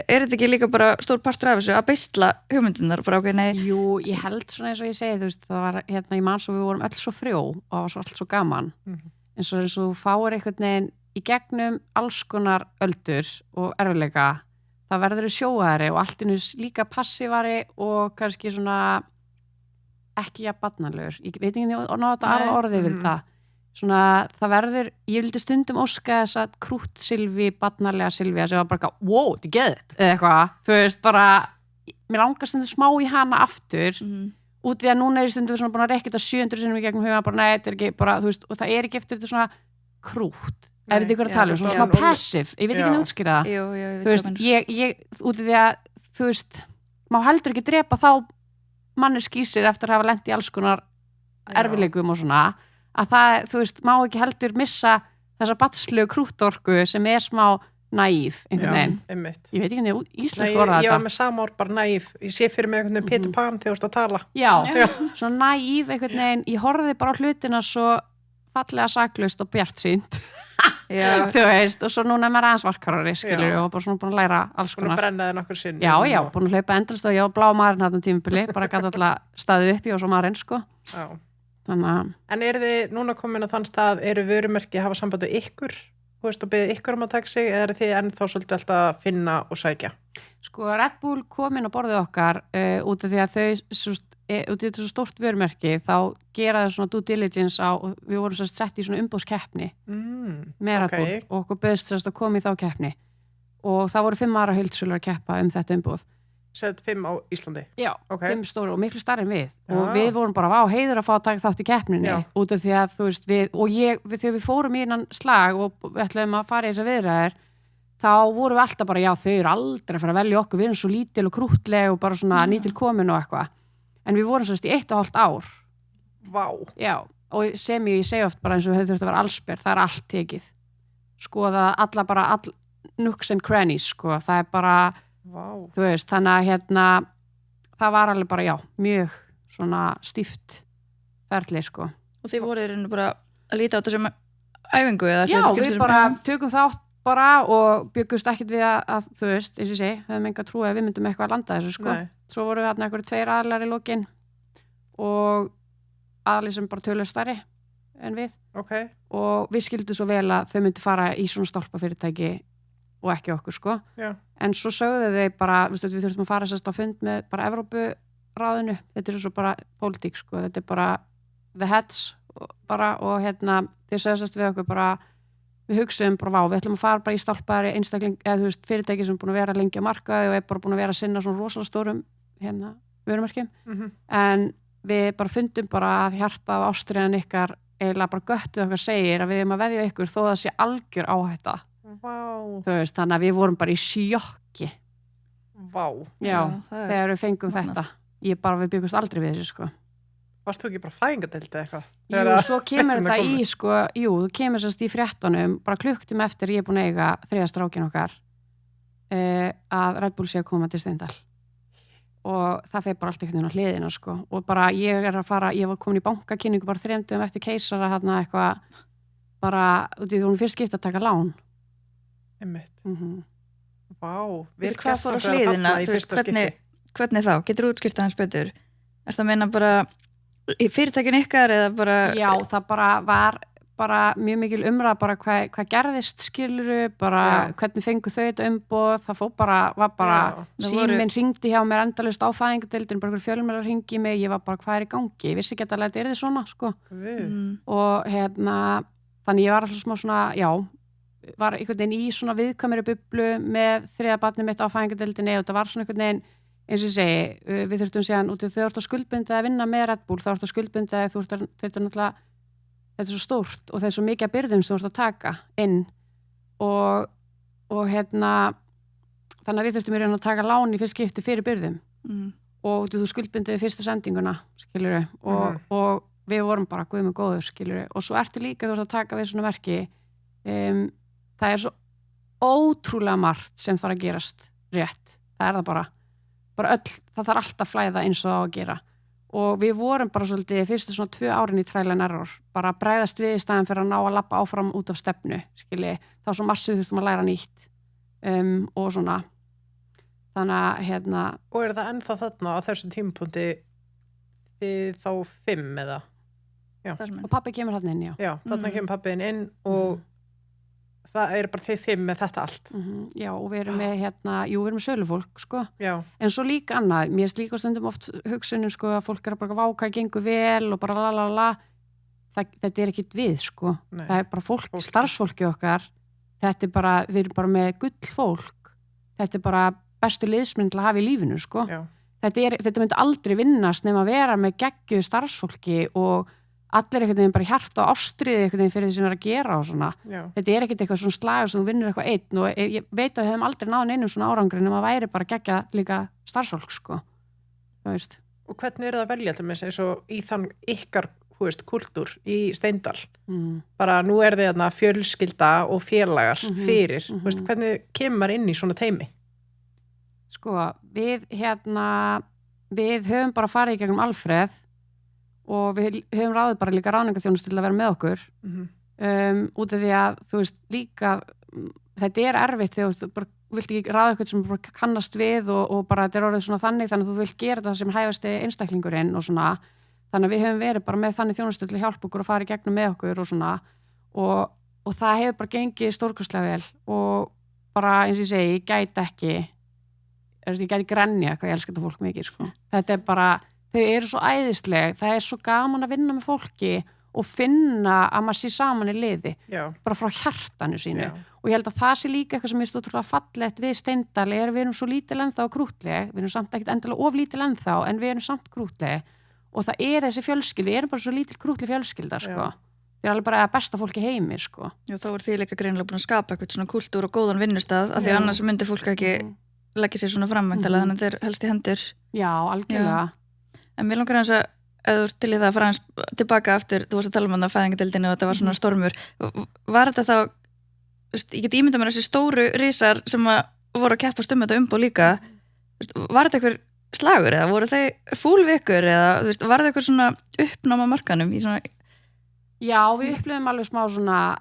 er þetta ekki líka bara stór partur af þessu að beisla hugmyndirnar bara nei? Jú, ég held svona eins og ég segi þú veist, það var í mann svo við vorum öll svo frjó og það var allt svo gaman eins og þú fáir einhvern veginn í gegnum alls konar öldur og erfiðleika, það verður sjóðari og allt innur líka passívari og kannski svona ekki að barnalegur, ég veit ekki að ná þetta aðra orðið við það svona, það verður, ég vildi stundum óska þess að krútt Silvi, barnalega Silvía sem var bara, wow, þetta er geðið eða eitthvað, þú veist, bara mér langar stundum smá í hana aftur út því að núna er ég stundum svona búin að rekja þetta 700 sinnum í gegnum huga, bara nei, þetta er ekki bara, þú veist, og það er ekki eftir þetta svona krútt, ef við ykkur að tala svona smá passive, ég veit ekki að útskýra það þú veist, ég út því að þú veist, má heldur ekki drepa þá manneskísir eftir að hafa lent í alls konar erfiðleikum og svona að það, þú veist, má ekki heldur missa þessa batslegu krúttorku sem er smá naív einhvern veginn. Ég veit ekki hvernig íslensku orða þetta. Ég var með sama orð bara naív. Ég sé fyrir mig einhvern veginn Peter Pan þegar þú ert að tala. Já, svo naív einhvern veginn. Ég horfði bara á hlutina svo fallega saklaust og bjartsýnt. Þú veist, og svo núna er maður aðeins varkarari, skilur og bara svona búin að læra alls konar. Búin að brenna þig nokkur sinni. Já, búin að hlaupa endalist og ég var blá marinn þarna tímabili, bara gat alltaf staðið upp, ég var svo marinn, sko. En eru þið núna komin á þann stað, eru vörumerki að hafa samband við ykkur og beðið ykkur að taka sig eða þið ennþá svolítið alltaf að finna og sækja? Sko, Red Bull kom inn á borðið okkar út af því að út af þessu stórt vörumerki þá gera þau svona due diligence og við vorum sett í svona umboðskeppni með Red Bull og okkur bauðst að koma í þá keppni og það voru 5 aðra heildsölur að keppa þetta umboð. Sett 5 á Íslandi? Já, 5 stóru og miklu starri en við og við vorum bara heiður að fá að taka þátt í keppninni út af því að þú veist þegar við fórum í innan slag og við ætlum að fara í þessar viðræður þá vorum við alltaf bara þau eru aldrei að fara að velja okkur, við erum svo lítil og krúttleg og bara svona nýtil komin og eitthvað en við vorum svolítið í 1,5 ár. Vá! Já, og ég segi oft bara eins og þau þurft að vera allsber, það allt tekið skoða all nooks and crannies sko, það bara Vá. Þú veist, þannig að það var alveg bara, mjög svona stíft ferli, sko. Og þið voru bara að líta á þetta sem æfingu? Já, við bara tökum þátt bara og byggust ekkert við að þú veist, eins og sé, höfum enga trú að við myndum eitthvað að landa þessu, sko. Nei. Svo voru við einhverju 2 aðlar í lokin og aðli sem bara töluðu stærri en við. Okay. Og við skildum svo vel að þau myndi fara í svona stálpafyrirtæki og ekki okkur, sko. Já. En svo sögðu þau bara, við þurftum að fara sérst á fund með bara Evrópuráðinu, þetta svo bara pólitík, sko, þetta bara the heads bara og þeir sögðu sérst við okkur bara, við hugsaðum bara við ætlum að fara bara í stálpaðari einstakling, eða þú veist, fyrirtæki sem er búin að vera lengi á markaði og er bara búin að vera að sinna svona rosalega stórum vörumerkjum, en við bara fundum bara að hjartað ástriðan ykkar eiginlega bara göttuð okkar segir að við erum að veðja ykkur þó það sé algjör áhætta. Vá. Þú veist, þannig að við vorum bara í sjokki. Vá. Já, þegar við fengum þetta. Við byggumst aldrei við þessu, sko. Varst þú ekki bara fæðingadeild eða eitthvað? Jú, svo kemur þetta í, sko, þú kemur sérst í fréttunum, bara klukktum eftir ég er búin að eiga 3. strákin okkar, að Red Bull sé að koma til Steindal. Og það fer bara allt einhvern veginn á hliðina, sko. Og bara ég var komin í bankakynningu bara 3 dögum eftir keisara, eitthvað, bara, því þú fyrst skipt að taka lán. Einmitt. Vá, hvað fór á hliðina, hvernig þá? Getur þú útskýrt hans betur? Er það að meina bara í fyrirtækin ykkar eða bara? Já, það bara var bara mjög mikil umræða bara hvað gerðist skiluru, bara hvernig fengu þau þetta umboð, það var bara síminn hringdi hjá mér endalaust á fæðingadeildin, bara fjölmiðlar hringi í mig, ég var bara hvað er í gangi, ég vissi ekki að þetta er svona, sko. Og þannig ég var alltaf smá svona, var einhvern veginn í svona viðkvæmri bublu með 3. barnið mitt á fæðingadeildinni og það var svona einhvern veginn, eins og ég segi, við þurftum síðan út í þau að skuldbundið að vinna með Red Bull, þá að skuldbundið að þetta er svo stórt og það er svo mikið að byrðum sem þú ert að taka inn og þannig að við þurftum í raun að taka lán í fyrst skipti fyrir byrðum og þú skuldbundið fyrstu sendinguna, skilur og við vorum bara guð með góður, skilur og svo ertu líka þú ert að taka við svona verki það er svo ótrúlega margt sem þarf að gerast rétt, það er það bara öll, það þarf alltaf að flæða eins og það á að gera og við vorum bara svolítið fyrstu svona 2 árin í trial and error, bara bregðast við í staðin fyrir að ná að labba áfram út af stefnu skilji, þá svo massið þurftum að læra nýtt og svona þannig að Og er það ennþá þarna á þessum tímapunkti þið þá 5 eða? Já. Og pabbi kemur hann inn, Já, þarna kemur pabbiðin inn og það er bara þið 5 með þetta allt. Já, og við erum með við erum með sölufólk, sko. Já. En svo líka annað, mér er líka stundum oft hugsunum, sko, að fólk er að bara váka, gengur vel og bara lalala. Þetta er ekkit við, sko. Nei. Það er bara fólk, starfsfólki okkar. Þetta er bara, við erum bara með gull fólk. Þetta er bara bestu liðsmenn til að hafa í lífinu, sko. Já. Þetta myndi aldrei vinnast nema að vera með geggjuðu starfsfólki og allir einhvern veginn bara hjarta og ástriði einhvern veginn fyrir því sem er að gera og svona. Já. Þetta er ekkert eitthvað svona slagur sem þú vinnur eitthvað einn og ég veit að við höfum aldrei náð neinum svona árangri nema að væri bara geggja líka starfsfólk, sko. Þú veist. Og hvernig er það að velja alltaf eins og í þann ykkar, kultúr í Steindal? Bara nú er þið fjölskylda og félagar fyrir. Hvernig kemur maður inn í svona teimi? Sko, við höfum bara farið í gegnum Alfreð og við höfum ráðið bara líka ráðningaþjónustu til að vera með okkur út af því að þú veist líka þetta er erfitt þegar þú bara vilt ekki ráða eitthvað sem bara kannast við og bara þetta er orðið svona þannig að þú vilt gera það sem hæfasti einstaklingurinn og svona þannig að við höfum verið bara með þannig þjónustu til að hjálpa okkur að fara í gegnum með okkur og svona og og það hefur bara gengið stórkostlega vel og bara eins og ég segi, ég gæti grenja hvað ég elska þetta fólk mikið sko. Þetta bara, þau eru svo æðisleg, það svo gaman að vinna með fólki og finna að maður sé saman í liði bara frá hjartanu sínu og ég held að það sé líka eitthvað sem er stótrúlega fallegt við Steindal við erum svo lítil ennþá og krútleg, við erum samt ekkert endilega of lítil ennþá en við erum samt krútleg og það þessi fjölskyldi, við erum bara svo lítil krútleg fjölskylda sko. Það alveg bara besta fólki heimi sko. Já, þá þið líka greinilega búin að skapa eitthvað svona kultúr og góðan vinnustað af því annars myndi fólk ekki leggja sér svona framvæntalega þannig að þeir helst í hendur. Já, algjörlega. En mér langar eins að ef þú til í það að fara eins tilbaka aftur, þú varst að tala um það á fæðingadeildinni og þetta var svona stormur. Var þetta þá, ég get ímyndað mér þessi stóru risar sem voru að keppast þetta umboð líka, var þetta einhver slagur eða voru þeir fúlvikur eða var þetta einhver svona uppnám á markanum í svona... Já, við upplifum alveg smá svona,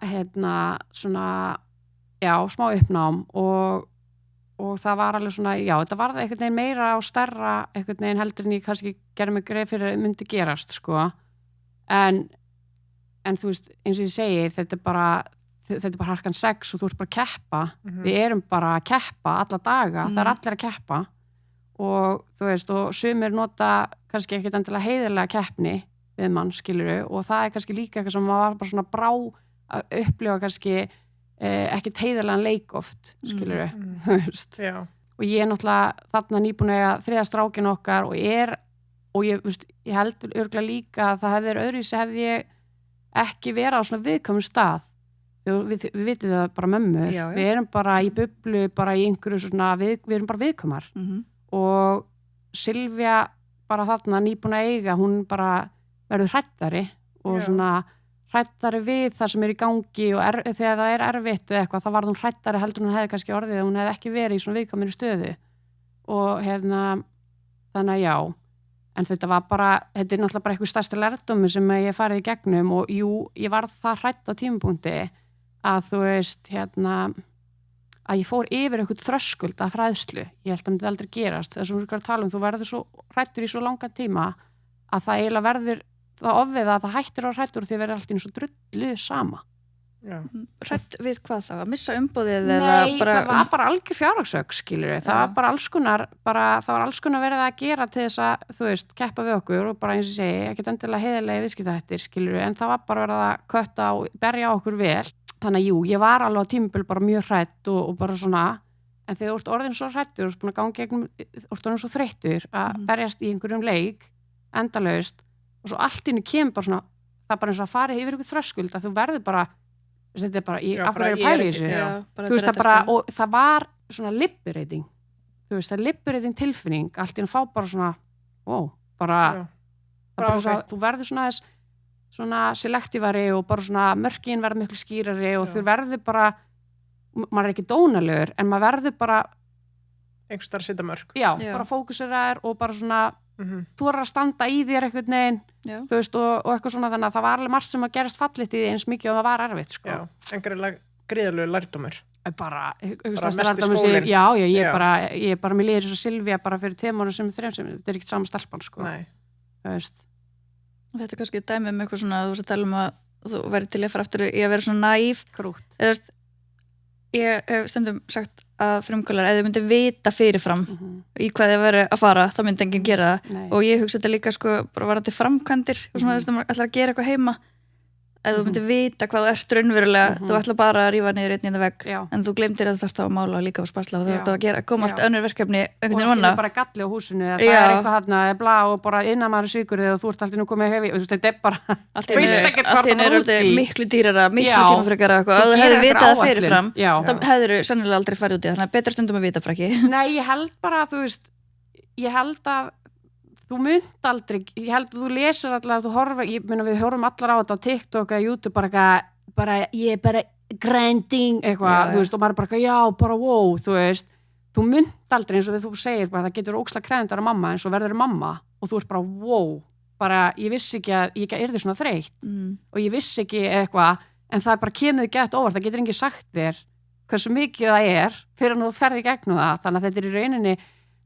smá uppnám og það var alveg svona, já, þetta var það einhvern veginn meira og stærra einhvern veginn heldur en ég kannski gerði mig greið fyrir að myndi gerast, sko. En þú veist, eins og ég segi, þetta er bara harkan 6 og þú ert bara að keppa. Við erum bara að keppa alla daga, það allir að keppa og þú veist, og sumir nota kannski ekkert endilega heiðarlega keppni við mann, skilurðu, og það kannski líka eitthvað sem maður var bara svona brá að upplifa kannski ekkert heiðarlegan leik oft, skilurðu, þú veist. Já. Og ég náttúrulega þarna nýbúin að þriðja strákin okkar og ég heldur örugglega líka að það hefði verið öðruvísi hefði ég ekki verið á svona viðkvæmum stað. Við vitum það bara mömmur. Já. Við erum bara í bublu, bara í einhverju svona, við erum bara viðkvæmar. Og Silvía bara þarna nýbúin að eiga, hún bara verður hræddari og svona hræddari við það sem í gangi og þegar það erfitt eða eitthvað, þá var hún hræddari heldur hún hefði kannski orðið, hún hefði ekki verið í svona viðkvæmri stöðu og þannig að já, en þetta var bara, þetta náttúrulega bara eitthvað stærsti lærdómi sem ég farið í gegnum og jú, ég var það hrædd á tímapunkti að þú veist, að ég fór yfir eitthvað þröskuld af hræðslu, ég held að þetta aldrei gerast, þess að við erum að tala þú verður svo hræddur í svo langan tíma að það eiginlega verður það ofviða að það hættir á hrættur því að vera alltaf eins og drullu sama. Hrætt við hvað þá? Að missa umboðið? Nei, það var bara algjör fjárhagsök, skilur við. Það var bara alls konar verið að gera til þess að, þú veist, keppa við okkur og bara eins og segi, ekkert endilega heiðarlega viðskiptahættir, skilur við, en það var bara verið að kötta og berja okkur vel. Þannig að jú, ég var alveg á tímabil bara mjög hrætt og bara svona, en þegar þú ert orðin svo hrættur, þú ert búin að ganga gegnum, þú ert orðin svo þreyttur að berjast í einhverjum leik, endalaust og svo allt innu kemur bara svona það er bara eins og að fara yfir ykkur þröskuld að þú verður bara, þetta er bara af hverju er pæli í þessu þú veist það bara, og það var svona liberating þú veist, það er liberating tilfinning allt innu fá bara svona wow, bara svona, þú verður svona selektívari og bara svona mörkin verður miklu skýrari og þú verður bara maður er ekki dónalegur en maður verður bara einhvers þar að setja mörk bara fókuseraður og bara svona þú er að standa í þér einhvern veginn þú veist og eitthvað svona þannig að það var alveg margt sem að gerast fallit í því eins mikið og það var erfitt sko. En greiðalegu lærdómur bara mest í skólinn ég er bara mér líður svo Silvía bara fyrir 2 mánuðum sem 3 sem þetta er ekkert sama stelpan sko. Þetta er kannski dæmi eitthvað svona að þú veist að tala að þú verður til að fara aftur í að vera svona næf krútt ég hef stundum sagt að frumkvölar, ef þau myndi vita fyrirfram í hvað þau verður að fara, þá myndi enginn gera það og ég hugsa þetta líka sko, bara varandi framkvæmdir og svona þess að maður ætlar að gera eitthvað heima ef þú myndi vita hvað þú ert raunverulega þú ætlar bara að rífa niður einn í það vegg en þú glemdir að þú þarfst að mála líka á sparsla og þú þarfst að koma allt önnur verkefni einhvern veginn vonna. Og það er bara galli á húsinu það er eitthvað hann að blá og bara innan maður sykur og þú ert alltaf nú komið hefi og þetta er bara allt einu er miklu dýrara, miklu tímafrekara og þú hefði vitað það fyrirfram þá hefður þú sennilega aldrei farið út í það þannig að betra stundum að vita bara ekki. Nei, ég held bara þú held að þú munt aldrei, ég held að þú lesir alltaf, þú horfir, ég meina við horfum allar á þetta á TikTok eða YouTube bara ég er bara grinding eitthvað, þú veist, og maður bara já, bara wow, þú veist, þú munt aldrei eins og þú segir bara það getur ókslega krefndar að mamma eins og verður mamma og þú ert bara wow, bara ég vissi ekki að ég yrði svona þreytt og ég vissi ekki eitthvað, en það bara kemur gett óvart, það getur enginn sagt þér hversu mikið það er fyrir að þú ferði gegnum það, þannig að þetta er í rauninni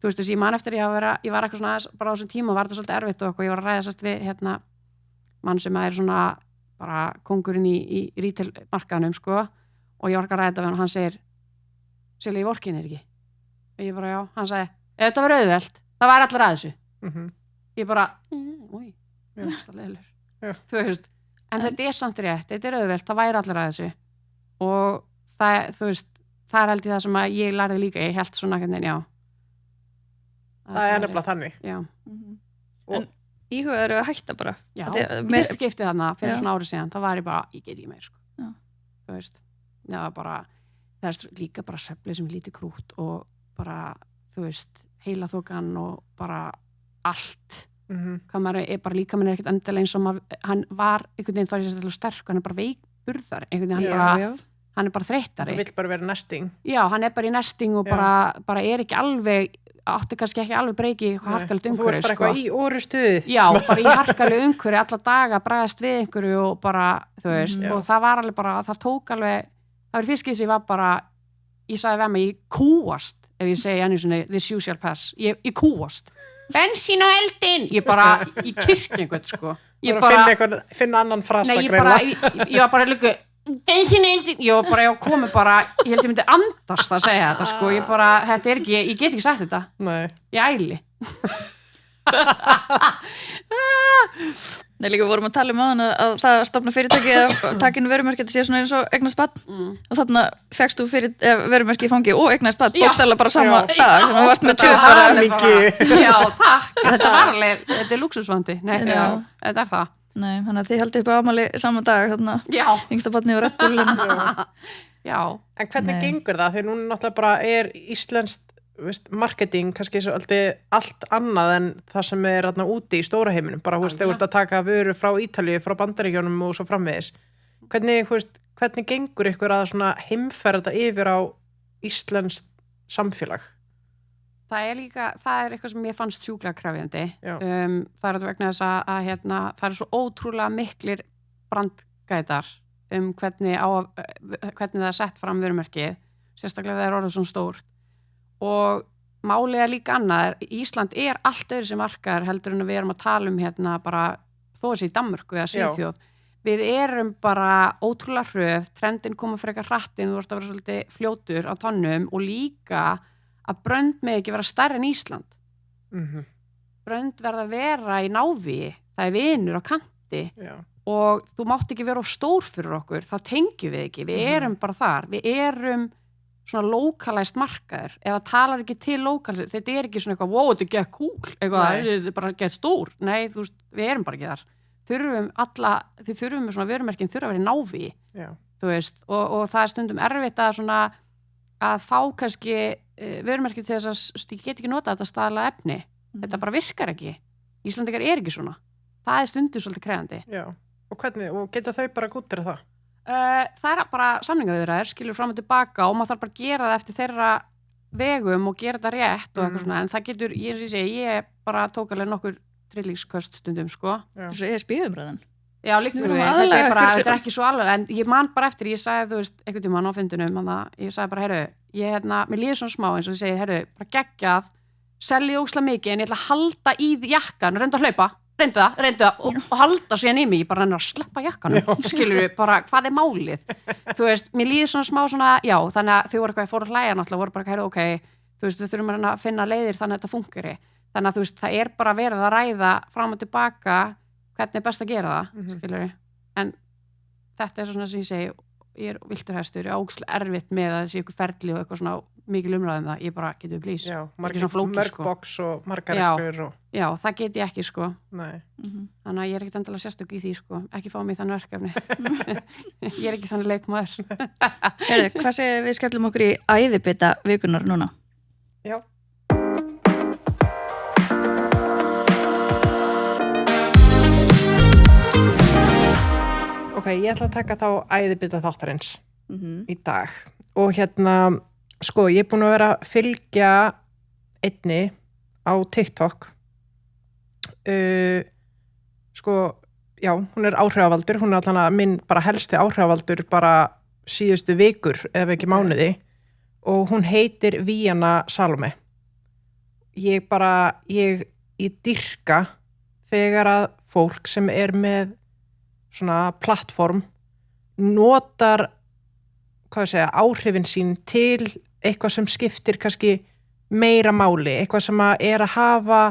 þú veist, ég man eftir ég var eitthvað svona bara á þessum tíma var þetta svolítið erfitt og eitthvað, ég var að ræða sérst við mann sem er svona bara kóngurinn í retail markaðnum sko og ég var ekki að ræða við hann og hann segir Silja, ég vorkinni ekki og ég bara já, hann sagði, ef þetta var auðvelt það væri allir að þessu ég bara, þú veist en þetta er samt rétt, þetta er auðvelt það væri allir að þessu og það, þú veist, það held ég það sem að ég lærði líka, ég held svona hvernig, já það er nefnilega þannig já. En íhugaður að hætta bara já, fyrstu giftið þarna fyrir svona árið síðan, það var ég bara, ég get ekki meir sko. Þú veist, já bara það er líka bara svefnleysi sem lítið krút og bara, þú veist heilaþokan og bara allt hvað maður er bara líka mann er ekkert endilega eins og hann var einhvern veginn þá er ég sérstaklega sterk hann er bara veikburðar einhvern veginn hann er bara þreyttari það vill bara vera nesting já, hann er bara í nesting og bara er ekki alveg átti kannski ekki alveg breyki harkalegt umhverfi þú ert bara eitthvað í orustuði já, bara í harkalegu umhverfi alla daga bræðast við einhverju og bara þú veist, og það var alveg bara það tók alveg, það var fyrst sem ég var bara ég sagði við mig, ég kúast ef ég segi ennig svona, this you shall pass ég kúast, bensín og eldin ég bara, ég kyrk einhvern sko ég bara finna annan frasa nei, ég var bara líka bensín og eldin, ég var bara, ég komi bara ég held ég myndi andast að segja þetta sko ég bara, þetta er ekki, ég get ekki sagt þetta nei. Ég æli Nei, líka vorum að tala á hann að það stofna fyrirtæki eða takinu vörumerki þetta sé svona eins og eignast barn og þarna fegst þú vörumerki í fangi og eignast barn bókstaflega bara sama dag þannig að þú varst með 2 já, takk, þetta var alveg þetta er lúksusvandi, nei, þetta er það nei, þannig að þið haldið upp á afmæli sama dag þarna, yngsta barni og Red Bullinu já, en hvernig gengur það, því núna náttúrulega bara er íslenskt marketing kannski svo allt annað en það sem er úti í stóra heiminum bara þegar þú ert að taka vöru frá Ítalíu frá Bandaríkjunum og svo framvegis hvernig gengur ykkur að svona heimferða yfir á íslenskt samfélag það er eitthvað sem ég fannst sjúklega krefjandi það er vegna þess að það er svo ótrúlega miklir brandgætar hvernig það er sett fram vörumerkið sérstaklega það er orðið svona stórt og málið er líka annað Ísland er allt öðru sem markar heldur en við erum að tala bara þó að sé í Danmörku eða Svíþjóð við erum bara ótrúlega hröð trendin koma frekar hrattinn þú ert að vera svolítið fljótur á tonnum og líka að brönd með ekki vera stærri en Ísland brönd verða að vera í návíi það er vinur á kanti og þú mátt ekki vera of stór fyrir okkur þá tengjum við ekki, við erum bara þar við erum svona localized markaður, ef það talar ekki til localized, þetta er ekki svona eitthvað wow, þetta er gett cool, eitthvað, þetta er bara gett stór nei, þú veist, við erum bara ekki þar þið þurfum svona vörumerkin þurfa að vera í návíi þú veist, og það er stundum erfitt að svona að fá kannski vörumerkin til þess að ég get ekki nota þetta staðlega efni þetta bara virkar ekki, Íslandingar er ekki svona það er stundum svolítið krefandi og geta þau bara gúttir það? Það er bara samningaviðræður skilur fram og tilbaka og maður þarf bara að gera það eftir þeirra vegum og gera þetta rétt og eitthvað svona, en það getur, ég bara tók alveg nokkur trillíksköst stundum sko. Þessu ESB-umræðan Já, líka þetta er ekki svo alveg en ég man bara eftir, ég sagði þú veist einhvern tímann á fundinum, ég sagði bara mér líður svona smá eins og ég segi bara geggjað, seljið ógeðslega mikið en ég ætla að halda í jakkan, reyndu að hlaupa reyndu það og halda síðan í mig ég bara reyndu að sleppa jakkanum skilur við bara hvað er málið þú veist, mér líður svona smá svona já, þannig að þau voru eitthvað, ég fór að hlæja náttúrulega voru bara ok, þú veist, við þurfum að finna leiðir þannig að þetta fungeri, þannig að þú veist það er bara verið að ræða fram og tilbaka hvernig er best að gera það skilur við, en þetta er svona sem ég segi, ég er viltur hestur, ég er ógeðslega erfitt með að þessi ykkur ferli og eitthvað svona mikil umræðum það, ég bara getur blís mörg box og margar ykkur já, það get ég ekki sko þannig að ég er ekkert endilega sérstök í því sko ekki fá mig þannig verkefni ég er ekki þannig leikmaður Hvað segir við skellum okkur í æðibita vikunar núna? Já Ok, ég ætla að taka þá æðibita þáttarins í dag og sko, ég er búin að vera að fylgja einni á TikTok sko, já, hún er áhrifavaldur, hún er allan minn bara helsti áhrifavaldur bara síðustu vikur ef ekki mánuði og hún heitir Víana Salome ég dýrka þegar að fólk sem er með svona plattform notar áhrifin sín til eitthvað sem skiptir kannski meira máli, eitthvað sem að hafa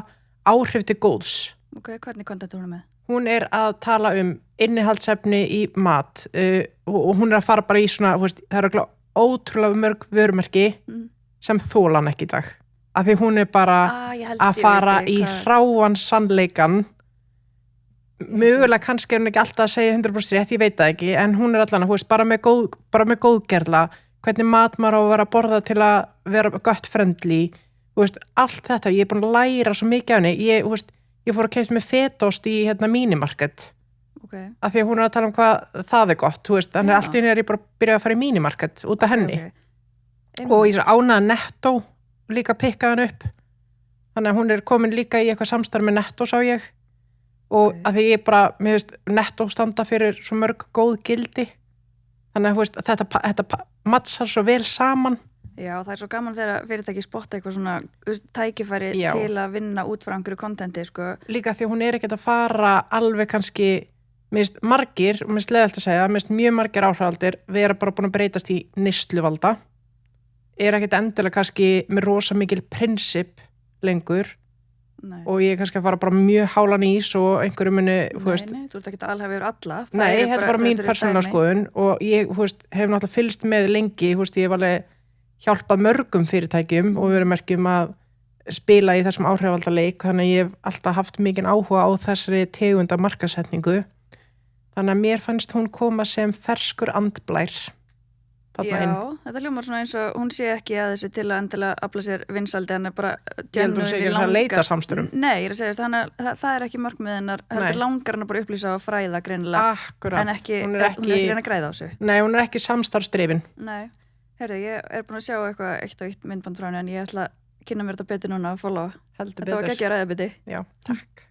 áhrif til góðs. Ok, hvernig content hún með? Hún að tala innihaldsefni í mat og hún að fara bara í svona, það eru ótrúlega mörg vörumerki sem þólan ekki í dag. Af því hún bara að fara í hráan sannleikan. Mögulega kannski hún ekki alltaf að segja 100% rétt, ég veit það ekki, en hún allan bara með góðgerla, hvernig mat maður á að vera að borða til að vera gott friendly, allt þetta, ég búin að læra svo mikið af henni, ég fór að keypta með fetost í minimarket, af því að hún að tala hvað það gott, þannig allt í henni ég bara byrjaði að fara í minimarket út af henni, og ég ánaði Netto, líka pikkaði hann upp, þannig að hún komin líka í eitthvað samstarf með Netto sá ég, og að því ég bara, mér veist, Netto standa fyrir svo mörg góð gildi, þannig að þetta mattsar svo vel saman. Já, það svo gaman þegar fyrirtæki spotta eitthvað svona tækifæri til að vinna út frá einhverju kontenti, sko. Líka því hún ekkert að fara alveg kannski, mér veist margir, og mér veist leiðalt að segja, mér veist mjög margir áhrifaldir, vera bara búin að breytast í neysluvalda, ekkert endilega kannski með rosa mikil prinsip lengur. Nei. Og ég kannski að fara bara mjög hálan ís og einhverju muni, þú ert ekki að alhæfa yfir alla. Nei, þetta er bara mín persónulega skoðun og ég, hef náttúrulega fylgst með lengi, ég hef alveg hjálpað mörgum fyrirtækjum og vörumerkjum að spila í þessum áhrifaldaleik, þannig að ég hef alltaf haft mikinn áhuga á þessari tegunda markasetningu. Þannig að mér fannst hún koma sem ferskur andblær. Já, þetta hljómar svona eins og hún sé ekki að þessu til að endilega afla sér vinsaldi, hann bara ég held hún sé ekki að leita samstörum. Nei, ég að segja, það ekki markmið hennar, heldur langar hann að bara upplýsa og fræða greinilega. Akkurat. En hún ekki reyna að græða á þessu. Nei, hún ekki samstarfsdrifin. Nei, heyrðu, ég búin að sjá eitthvað eitt og eitt myndband frá henni, en ég ætla að kynna mér þetta betur núna að followa. Heldur betur. Þetta var geggjað æðibiti. Já, takk.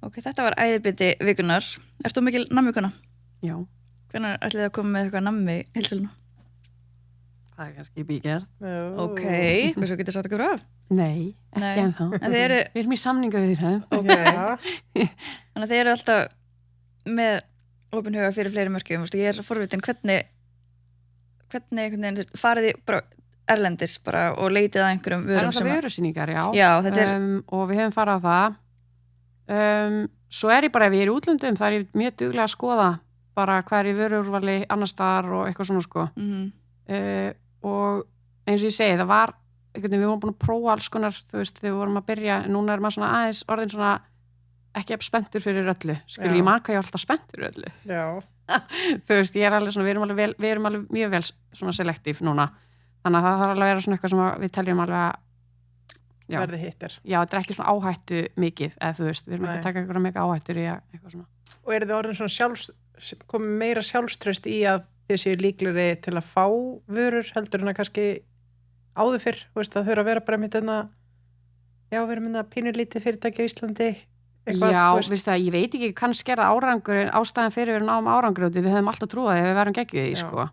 Ok, þetta var æðibiti vikunar. Ert þú mikil nammikona? Já. Hvenær ætlið að koma með eitthvað nammi heilsöluna? Það kannski bíkjart. Ok, hversu getur sagt okkur af? Nei, ekki ennþá. En þið Við erum í samningu við þér, Þannig að þið eru alltaf með opin huga fyrir fleiri mörkjum. Ég er svo forvitin, hvernig farið þið bara erlendis bara og leitið að einhverjum vörum? Það er alltaf vörusýningar, já. Já, þetta og við hefum farið á það. Svo ég bara, ef ég í útlöndum, það ég mjög duglega að skoða bara hvað í vöruúrvali annar staðar og eitthvað svona, sko. Og eins og ég segi, það var einhvern veginn, við vorum búin að prófa alls konar, þú veist, þegar við vorum að byrja, núna er maður svona aðeins orðin svona ekki spenntur fyrir öllu, skilur, ég marka ég alltaf spenntur fyrir öllu. Já. Þú veist, ég alveg svona, við erum alveg mjög vel svona selektív núna, þannig að það þarf alveg að vera svona eitthvað sem við teljum alveg að verði hittir. Já, þetta er ekki svona áhættu mikið, eða þú veist, við erum ekki að taka eitthvað mega áhættur í eitthvað svona. Og þið orðin svona komið meira sjálfströst í að þið séu líklegri til að fá vörur heldur en að kannski áður fyrr, veist, það þurfa að vera bara með þennan, já, við erum með það pínulítið fyrirtæki á Íslandi. Eitthvað, já, veist það, ég veit ekki, kannski er það árangur, ástæðan fyrir við náum árangur, við höfum alltaf trúið að við verum geggjuð í, sko.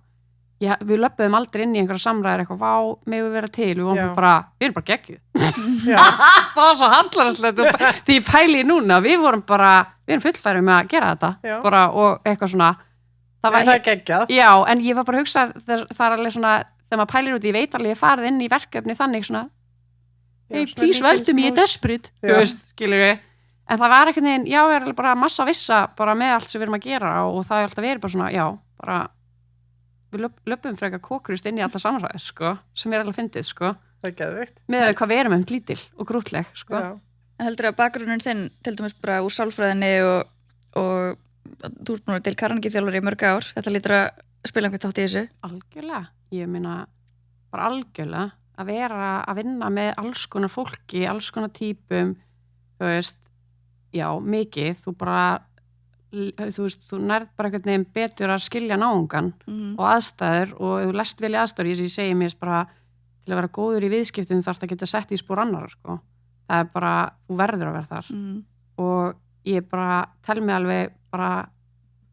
Við löpum aldrei inn í einhverja samræðir eitthvað, vá, megum við vera til, við erum bara geggjuð. Það var svo handlarslegt, því ég pæli núna, við erum fullfærið með að gera þetta, bara, og eitthvað svona. Það er geggjað. Já, en ég var bara að hugsa, það er alveg svona, þegar maður pælir út, ég veit alveg, ég farið inn í verkefni þannig svona, hey, please veldum ég desperate, þú veist, skilur við. En það var einhvern veginn, já, ég er alveg bara massa vissa bara með allt sem við erum að gera og það er alltaf verið bara svona, já, bara við löpum frekar kókrust inn í alla samræðis, sko, sem er alveg fyndið, sko. Það er geðvikt. Með hvað við erum lítil og grútleg, sko. Já. En heldur að bakgrunninn þinn, til dæmis bara úr sálfræðinni og þú ert búin til Carnegie-þjálfari í mörg ár, þetta lítur að spila einhvern þátt í þessu? Algjörlega, ég meina bara algjörlega að vera að vinna með alls konar fólki, alls konar típum, þú veist, já, mikið, þú veist, þú nærð bara einhvern veginn betur að skilja náungan og aðstæður og þú lest vel í aðstæður, ég segi mér bara til að vera góður í viðskiptum þarf það að geta sett í spór annara, sko. Það er bara, þú verður að vera þar og ég bara tel mig alveg bara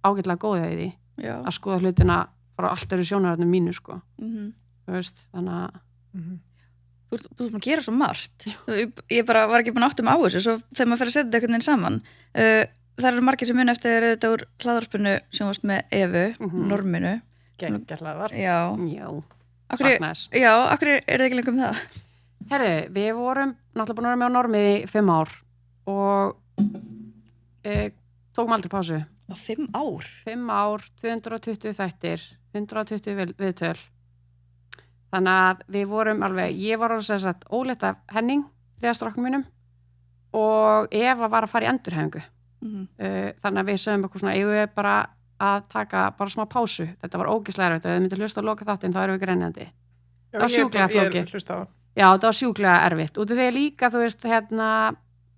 ágætlega góðið í því að skoða hlutina frá allt eru sjónararnir mínu, sko. Þú veist, þannig að Þú ert búin að gera svo margt. Ég bara var ekki búin að áttum á þessu, svo þegar maður fer að setja þetta einhvern veginn saman. það eru margir sem muni eftir þetta úr hlaðvarpinu sem varst með Evu, Norminu. Geggja hlaðvarp. Já. Akkur er það ekki lengur með það? Herðu, við vorum náttúrulega búin að vera með á Normið í 5 ár og tókum aldrei pásu. Á 5 ár? 5 ár, 220 þættir, 120 viðtöl. Þannig að við vorum alveg, ég var orðið sem sagt Óleta Henning, þriðastráknum mínum og Eva var að fara í endurhæfingu. Þannig að við sögum eitthvað svona, eigum við bara að taka bara smá pásu. Þetta var ógeðslega erfitt, ef við myndum hlusta á loka þáttinn þá erum við grenjandi. Það var sjúklega flókið. Já, það var sjúklega erfitt. Út af því líka, þú veist,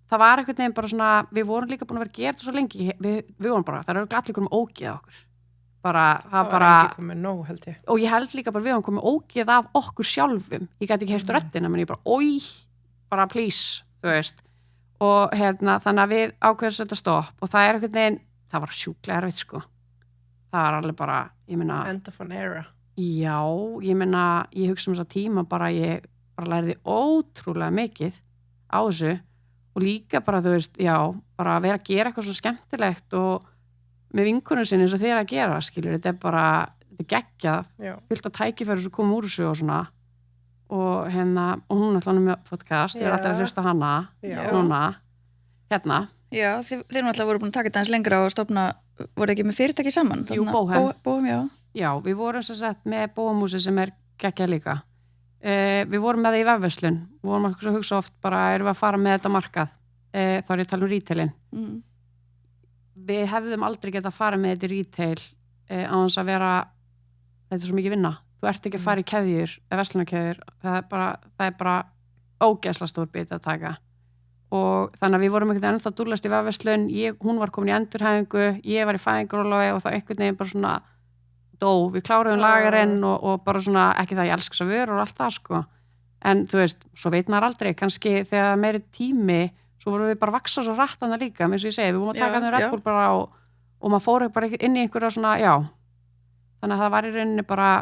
það var einhvern veginn bara svona, við vorum líka búin að vera gert svo lengi, við vorum bara, það eru allir komið ógeð okkur. Það var ekki komið nóg, held ég. Og ég held líka bara við vorum komið ógeð af okkur sjálfum. Ég gæti ekki heyrt röddina, menn ég bara, please, þú veist. Og þannig að við ákveðum að setja stopp og það einhvern veginn, það var sjúklega erfitt, sko. Það var alveg bara, ég meina... End of an era. Já, ég meina, ég hugsa þessa tíma bara, ég bara læriði ótrúlega mikið á þessu og líka bara, þú veist, já, bara að vera að gera eitthvað svo skemmtilegt og með vinkunum sinni eins og þeir að gera, skilur, þetta er bara, þetta er geggjað, fullt að tækifæri sem kom úr þessu og svona og og hún ætlaði með podcast, ég er alltaf að hlusta hana, núna, Já, þeir náttúrulega voru búin að taka þetta eins lengra og stofna, voru ekki með fyrirtæki saman? Jú, Bóhem. Bóhem, já. Já, við vorum sem sagt með Bóhemhúsi sem er geggjað líka. Við vorum með það í vefverslun, við vorum að hugsa oft bara, erum við að fara með þetta markað, þá er ég að tala um retailin. Við hefðum aldrei getað að fara með þetta í retail á þess að vera, þetta er svo mikið vinna. Þú ert ekki að fara í keðjur, eða verslunarkeðjur, það er bara ógeðslega stór bit að taka. Og þannig að við vorum ekkert ennþá dúllast í vefverslun, hún var komin í endurhæfingu, ég var í fæðingarólofi og það einhvern veginn bara svona dó, við kláruðum lagarinn og bara svona, ekki það ég elska þess að vörur og allt það sko, en þú veist, svo veit maður aldrei, kannski þegar meiri tími, svo vorum við bara að vaksa svo rætt annað líka, eins og ég segi, við vorum að taka Red Bull bara og maður fór bara inn í einhverja svona, þannig að það var í rauninni bara,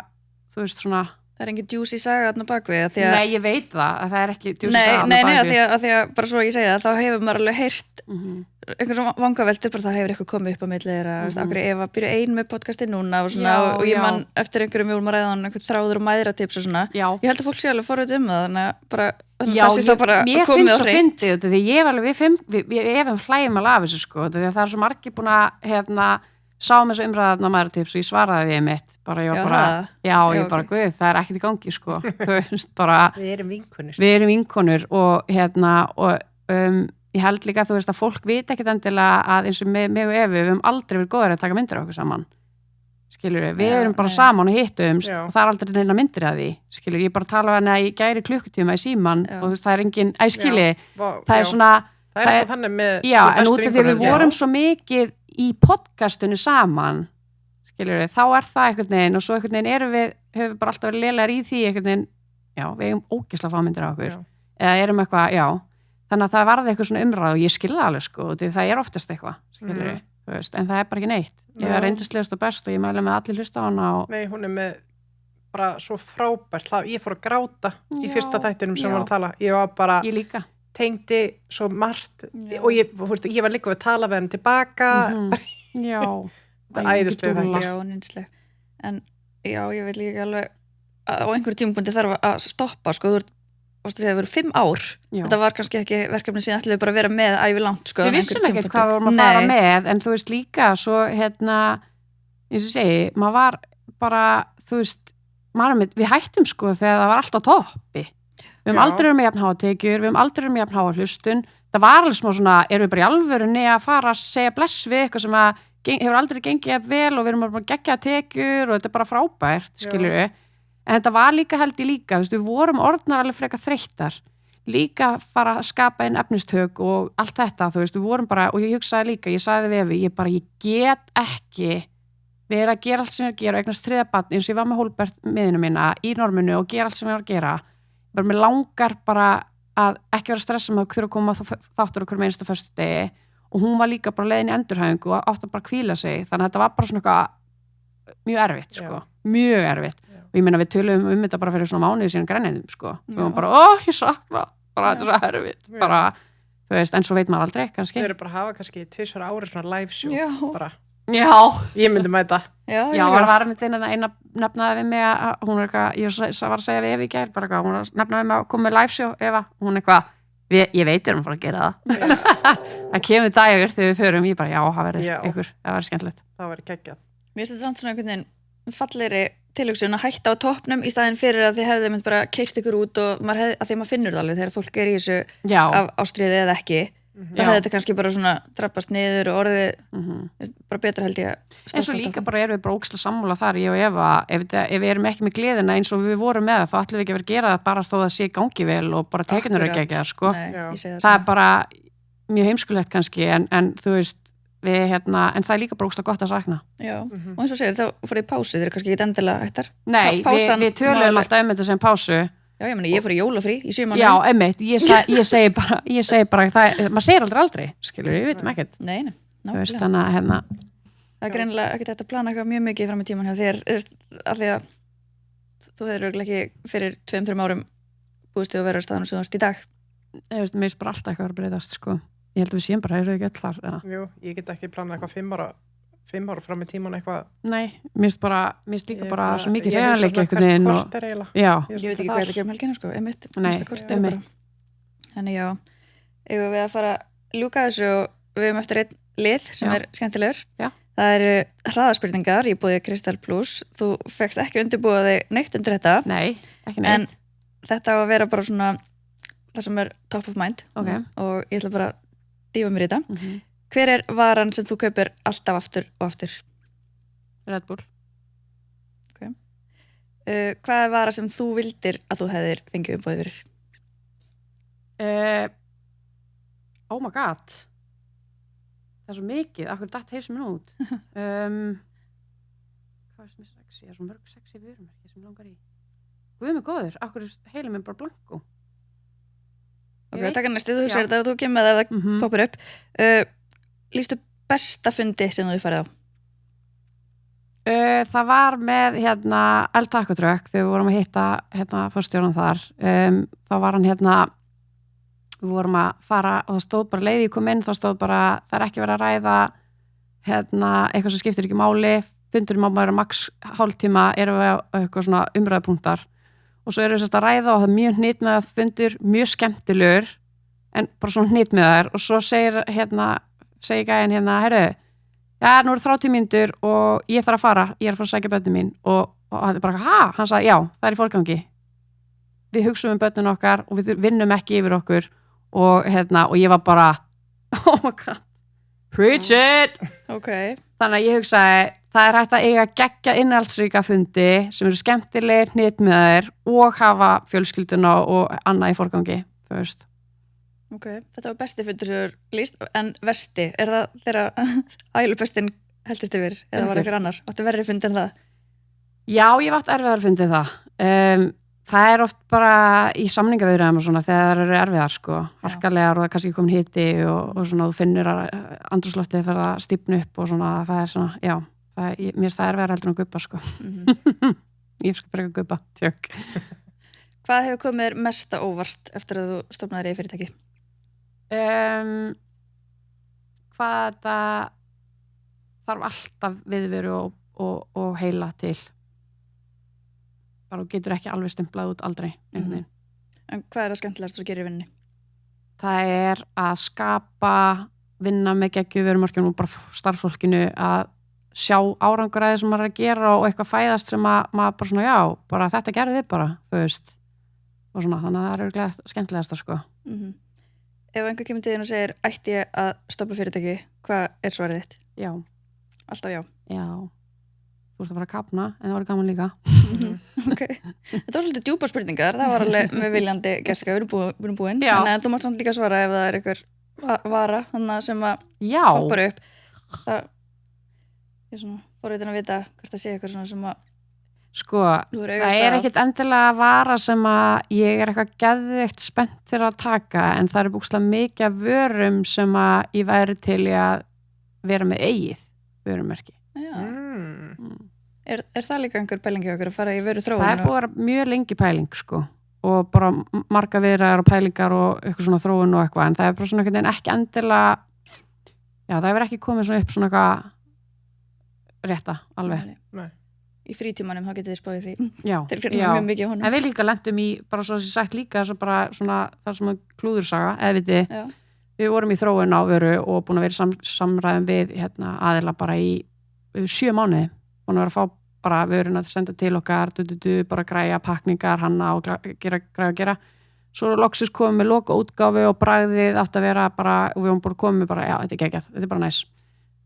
þú veist svona, það er engin djúsi saga þarna bakvið. Nei, ég veit það er ekki djúsi saga þarna bakvið. Nei, að því að bara svo ég segi það, þá hefur maður alveg heyrt einhvern svona vangaveltur, bara það hefur eitthvað komið upp á milli þeirra, okkur Eva byrja ein með podcasti núna og svona, og ég man eftir einhverjum við vorum að ræða hann einhvern þráður og mæðratips og svona. Já. Ég held að fólk sé alveg forveit það, þannig að bara það sé þá bara komið á hreint. Mér finnst svo fyndið, því ég var alveg við Efum hlægjum alveg af þessu sko, því að það er svo margir búin að sáum þessu umræðarna mæðratips og ég svaraði því mitt, bara ég var bara, ég bara, guð, það er ekkert í gangi, sko, þú veist, bara, Við erum vinkonur og ég held líka, þú veist, að fólk veit ekkert endilega að eins og mig og Evu, við höfum aldrei verið góðir að taka myndir af okkur saman, skilur við erum bara saman og hittumst og það er aldrei neina myndir af því, skilur ég bara tala hana í gæri klukkutíma í síman og þú veist, það er engin, skilji, það er svona, það er eitthvað þannig með en út af því við vorum svo mikið í podcastinu saman skilur við, þá er það einhvern veginn og svo einhvern veginn höfum við bara alltaf verið lélegar í því einhvern veginn, við eigum ógeðslega fámyndir á okkur, eða erum eitthvað, þannig að það varði eitthvað svona umræð og ég skilði alveg sko, því það er oftast eitthvað skilur við, þú veist, en það er bara ekki neitt ég er reyndislegust og best og ég mæli með allir hlusta á hana Nei, hún er með bara svo frábært, ég fór að gráta í fyrsta þættinum sem var að tala, ég var bara ég líka tengdi svo margt og ég var líka við að tala við henni tilbaka það er æðislega þetta en ég veit líka alveg á einhverju tímapunkti þarf að stoppa sko, það hefur verið 5 ár þetta var kannski ekki verkefni sem ætluðu bara að vera með ævi langt sko, við vissum ekkert hvað við vorum að fara með en þú veist líka svo eins og segi, maður var bara þú veist, við hættum sko þegar það var allt á toppi við höfum aldrei með jafn háa tekjur, við höfum aldrei með jafn háa hlustun, það var alveg smá svona erum við bara í alvörunni að fara að segja bless við eitthvað sem hefur aldrei gengið jafn vel og við erum bara geggjað tekjur og þetta er bara frábært, skilur við en þetta var líka held ég líka, við vorum orðnar alveg frekar þreyttar líka fara að skapa inn efnistök og allt þetta, þú veist, við vorum bara og ég hugsaði líka, ég sagði við Evi, ég get ekki verið að gera allt sem ég er að gera og eignast 3 barn, eins og ég var með Hólbert miðinu mína í Norminu og gera allt sem ég var að gera bara mér langar bara að ekki vera stressa með hver að koma þáttur okkur með einsta föstudegi og hún var líka bara leiðin í endurhæfingu og átti að bara hvíla sig, þannig að þetta var bara svona mjög erfitt, sko, mjög erfitt og ég meina við tölum þetta bara fyrir svona mánuði síðan grænniðum sko, við varum bara, ég sakna bara þetta er svo erfitt, bara þú veist, en svo veit maður aldrei, kannski. Þau eru bara að hafa kannski 2 ári svona live show, bara. Já. Ég myndi mæta. Já, það var með þeirna eina nefnaði við mig að hún eitthvað, ég var að segja við Evi í gær, bara eitthvað, hún nefnaði við mig að koma með live show, Eva, hún eitthvað, ég veit að fara að gera það. Það kemur dagur þegar við förum, ég bara, já, það verður skemmtilegt. Það verður geggjað. Mér finnst þetta samt svona einhvern veginn fallegri tilhugsun að hætta á toppnum í staðinn fyrir að þið hefðu mynd bara keyrt ykkur út og að því maður finnur það alveg þegar fólk er í þessu af ástríði eða ekki. Það hefði þetta kannski bara svona drabbast niður og orðið bara betra held ég að eins og líka bara erum við bara ógeðslega sammála þar ég og Eva, ef við erum ekki með gleðina eins og við vorum með það, þá ætlum við ekki að vera að gera það bara þó að það sé gangi vel og bara tekinur ekki ekki sko. Það er bara mjög heimskulegt kannski en þú veist við en það er líka bara ógeðslega gott að sakna. Já, og eins og segir þá fór þið pásu, þeir eru kannski ekki endilega hættar. Nei, við töluðum alltaf þetta sem pásu. Já, ég fór í jólafrí í 7 mánuði. Já, einmitt, ég segi bara maður segir aldrei, skilur, við veitum ekkert. Nei, nákvæmlega. Þannig að það er greinilega ekkert að plana eitthvað mjög mikið fram í tíman hjá þér, af því að þú hefur örugglega ekki fyrir 2-3 árum búist að vera á staðnum sem þú ert í dag. Mér finnst bara alltaf eitthvað að breytast, sko. Ég held að við séum bara, eru ekki öll þar. Jú, ég get ekki planað eitthvað 5 ára fram í tíman eitthvað. Nei, mér finnst líka bara svo mikið reynleiki einhvern veginn og já. Ég veit ekki hvað þetta gerum helgina sko, einmitt. Þannig já, eigum við að fara að ljúka þessu og við höfum eftir einn lið sem er skemmtilegur. Já. Það eru hraðaspurningar í boði Kristall Plus. Þú fékkst ekki undirbúa þig neitt undir þetta. Nei, ekki neitt. En þetta á að vera bara svona það sem er top of mind og ég ætla bara að dýfa mér í þetta. Hver er varan sem þú kaupir alltaf aftur og aftur? Red Bull. Okay. Hvað er vara sem þú vildir að þú hefðir fengið umboðið fyrir? Oh my god. Það er svo mikið. Akkur datt heilsum minn út. Hvað er sem er sexy? Það er svo mörg sexy vörumerki sem langar í. Guð mig góður. Akkur heilum minn bara blanko. Ok, takk að næstu. Þú hugsaður þetta og þú kemur með það poppar upp. Lýstu besta fundi sem þú farið á? Það var með eldtakotrök þegar við vorum að hitta forstjóran þar. Þá var hann við vorum að fara og það stóð bara leiði kom inn, þá stóð bara það er ekki verið að ræða eitthvað sem skiptir ekki máli, fundur má maður max hálftíma erum við á eitthvað svona umræðupunktar og svo erum við að ræða og það er mjög hnitmiðað fundur, mjög skemmtilegur en bara svona hnitmiðaður og svo segir gæinn heyrðu, já, nú eru 30 mínútur og ég þarf að fara að sækja börnin mín og hann bara, hann sagði, já, það er í forgangi við hugsum börnin okkar og við vinnum ekki yfir okkur og ég var bara oh my god, preach it okay. Þannig að ég hugsaði það er hægt að eiga geggja innihaldsríka fundi sem eru skemmtilegir, hnitmiðaðir og hafa fjölskylduna og annað í forgangi, þú veist. Ok, þetta var besti fundur sem þú lýst, en versti, er það þeirra ælubestin heldist yfir eða var eitthvað annar? Áttu verri fund en það? Já, ég var átt erfiðar fundið það. Það er oft bara í samningaviðræðum og svona þegar það eru erfiðar sko, harkalegar og það er kannski komin hiti og svona þú finnur að andrúmsloftið fer að stífna upp og svona það er svona, já, mér finnst það erfiðar heldur en að guppa sko. Ég skal bara ekki guppa, tjók. Hvað hefur komið mest á óvart eftir að þú stofnaðir í fyrirtæki? Hvað þetta þarf alltaf viðveru og heila til bara og getur ekki alveg stemplað út aldrei En hvað er það skemmtilegast þú gerir í vinninni? Það er að skapa vinna með geggjuverumarkjum og bara starffólkinu að sjá árangur að það sem maður er að gera og eitthvað fæðast sem maður bara svona, já, bara þetta gerði þið bara, þú veist og svona, þannig að það er örugglega skemmtilegast sko. Ef einhver kemur til þín og segir ætti ég að stofna fyrirtæki, hvað er svarið þitt? Já. Alltaf já? Já. Þú ert að fara að kapna, en það var gaman líka. Ok. Þetta var svolítið djúpar spurningar, það var alveg með viljandi gerska, við erum búin. En þú mátt samt líka svara ef það er einhver vara, þannig sem að poppar upp. Ég svona forvitin að vita hvort það sé eitthvað svona sem að Sko, það er ekkert endilega vara sem að ég er eitthvað geðveikt spennt fyrir að taka en það er búkslega mikið af vörum sem að ég væri til í að vera með eigið vörumerki. Er það líka einhver pæling hjá okkur að fara í vöru þróun? Það er búið að vera mjög lengi pæling sko og bara marga viðræður og pælingar og eitthvað svona þróun og eitthvað, en það er bara svona einhvern veginn ekki endilega það hefur ekki komið svona upp svona eitthvað rétta, alveg. Nei. Í frítímanum, þá getið þið spáðið því. Já. Mjög mikið á honum. En við líka lentum í, bara svo sem sagt líka, þess að bara svona, það sem að klúðursaga, eða viti, við vorum í þróun á vöru og búin að vera samræðum við aðila bara í 7 mánuði, búin að vera að fá bara vöruna að senda til okkar, bara græja pakningar, hanna og gera. Svo loksis komum við loka útgáfu og bragðið átt að vera bara, og við vorum búin að koma með bara, já, þetta er geggjað, þetta er bara næs.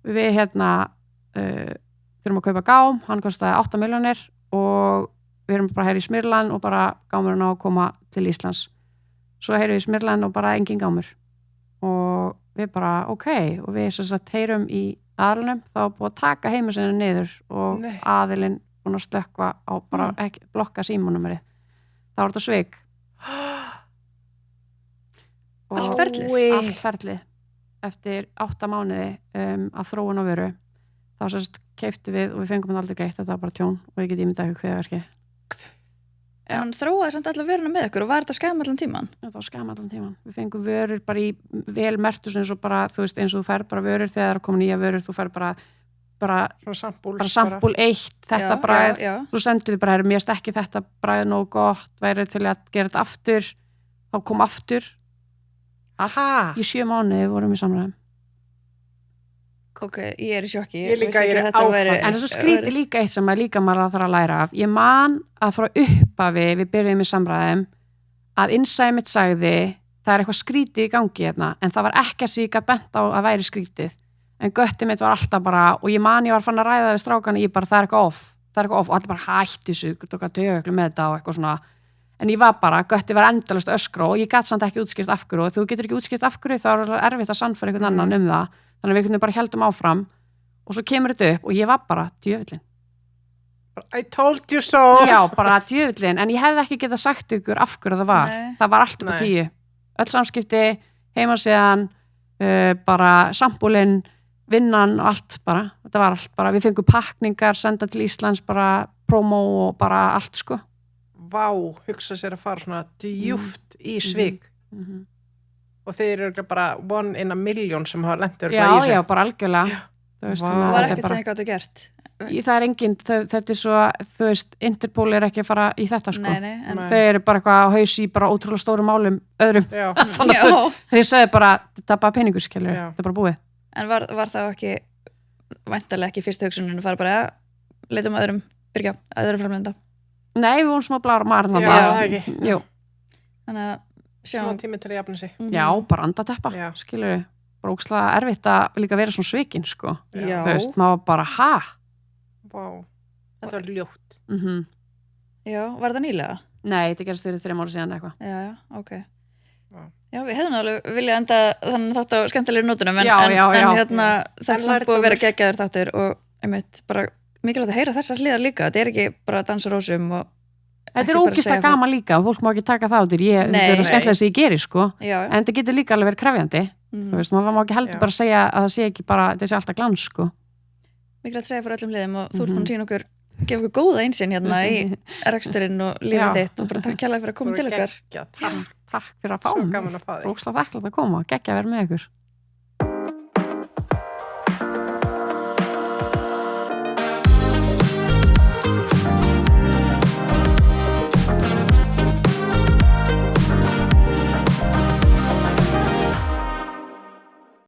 Við þurfum að kaupa gám, hann kostaði 8 milljónir og við erum bara hér í Smyrland og bara gámurinn á að koma til Íslands. Svo heyrum við í Smyrland og bara engin gámur. Og við bara, og við sem sagt heyrum í aðlunum, þá búið að taka heimasinu niður og aðilinn búin að stökkva á bara ekki blokka símanúmerið. Það var þetta svik. Allt ferlið? Allt ferlið. Eftir 8 mánuði að þróun á vöru. Þá sérst keiftu við og við fengum hann aldrei greitt, þetta var bara tjón og ég get ímyndað ekki hveðverki. En hann þróaði samt alla vöruna með ykkur og var þetta skam allan tíman? Það var skam allan tíman. Við fengum vörur bara í vel mertus eins og bara, þú veist, eins og þú fær bara vörur þegar það er að koma nýja vörur, þú fær bara sampúl 1, þetta bragð, svo sendum við bara, mér ekki þetta bragð nógu gott, væri til að gera þetta aftur, þá kom aftur. Í 7 mánuði vorum við samræðum. Ok, ég er í sjokki. Ég er áfætt. En þess að skríti líka eitt sem maður þarf að læra af. Ég man að frá upphafi, við byrjuðum í samræðum, að innsæði mitt sagði, það er eitthvað skrítið í gangi hérna, en það var ekkert sem ég gat bent á að væri skrítið. En göttið mitt var alltaf bara, og ég var fann að ræða við strákana, ég bara, það er eitthvað off, og allir bara hætti þessu, tögöklu með þetta og eitthvað svona. En ég var bara, göttið var endalaust öskra og ég gat samt ekki útskýrt af hverju og þú getur ekki útskýrt af hverju, þá er erfitt að sannfæra einhvern annan það. Þannig að við bara heldum áfram og svo kemur þetta upp og ég var bara djöfullin. I told you so. Já, bara djöfullin, en ég hefði ekki getað sagt ykkur af hverju það var. Nei. Það var allt upp á 10. Öll samskipti, heimasíðan, bara sambúlin, vinnan og allt bara. Þetta var allt bara, við fengum pakningar, senda til Íslands, bara promo og bara allt sko. Vá, hugsa sér að fara svona djúft í svik. Og þeir eru bara 1 in a million sem hafa lentur í þessu. Já, bara algjörlega. Það var ekkert sem ég gáttu gert. Það er enginn, þetta er svo, þú veist, Interpol er ekki að fara í þetta sko. Nei. Þau eru bara eitthvað á haus í bara ótrúlega stórum málum öðrum. Þannig að þau sögðu bara, þetta er bara peninguskellur, þetta er bara búið. En var það ekki, væntanlega ekki fyrstu hugsunin að fara bara að leita um öðrum framlenda? Nei, við vorum smá blára marn. Já, það ekki. Jú. Þannig að smá tími til að jafna sig. Já, bara andateppa, skilur við. Bara ókslega erfitt að líka vera svona svikin, sko. Já. Þú veist, maður bara, Vá, þetta var ljótt. Já, var þetta nýlega? Nei, þetta gerast fyrir 3 ára síðan eitthvað. Já, ok. Já, við hefðum alveg viljað enda þannig þátt á skemmtilegri nótunum, en hérna, þetta er samt búið að vera geggjaður þáttur og einmitt bara mikilvægt að heyra þessar hliðar líka. Þetta er ekki bara að dansa rósum og þetta er ógeðslega gaman líka og fólk má ekki taka það út þetta er skemmtilega sem ég geri sko. En þetta getur líka alveg verið krefjandi. Þú veist, maður má ekki heldur bara segja að það sé ekki bara, þetta sé alltaf glans sko. Mikilvægt að segja fyrir öllum hliðum og þú ert búin að sína okkur, gefa okkur góða einsinn hérna í reksturinn og lífið þitt og bara takk kærlega fyrir að koma til okkar. Takk fyrir að fá mig. Rókslega þakklátt að koma, geggja að vera með ykkur.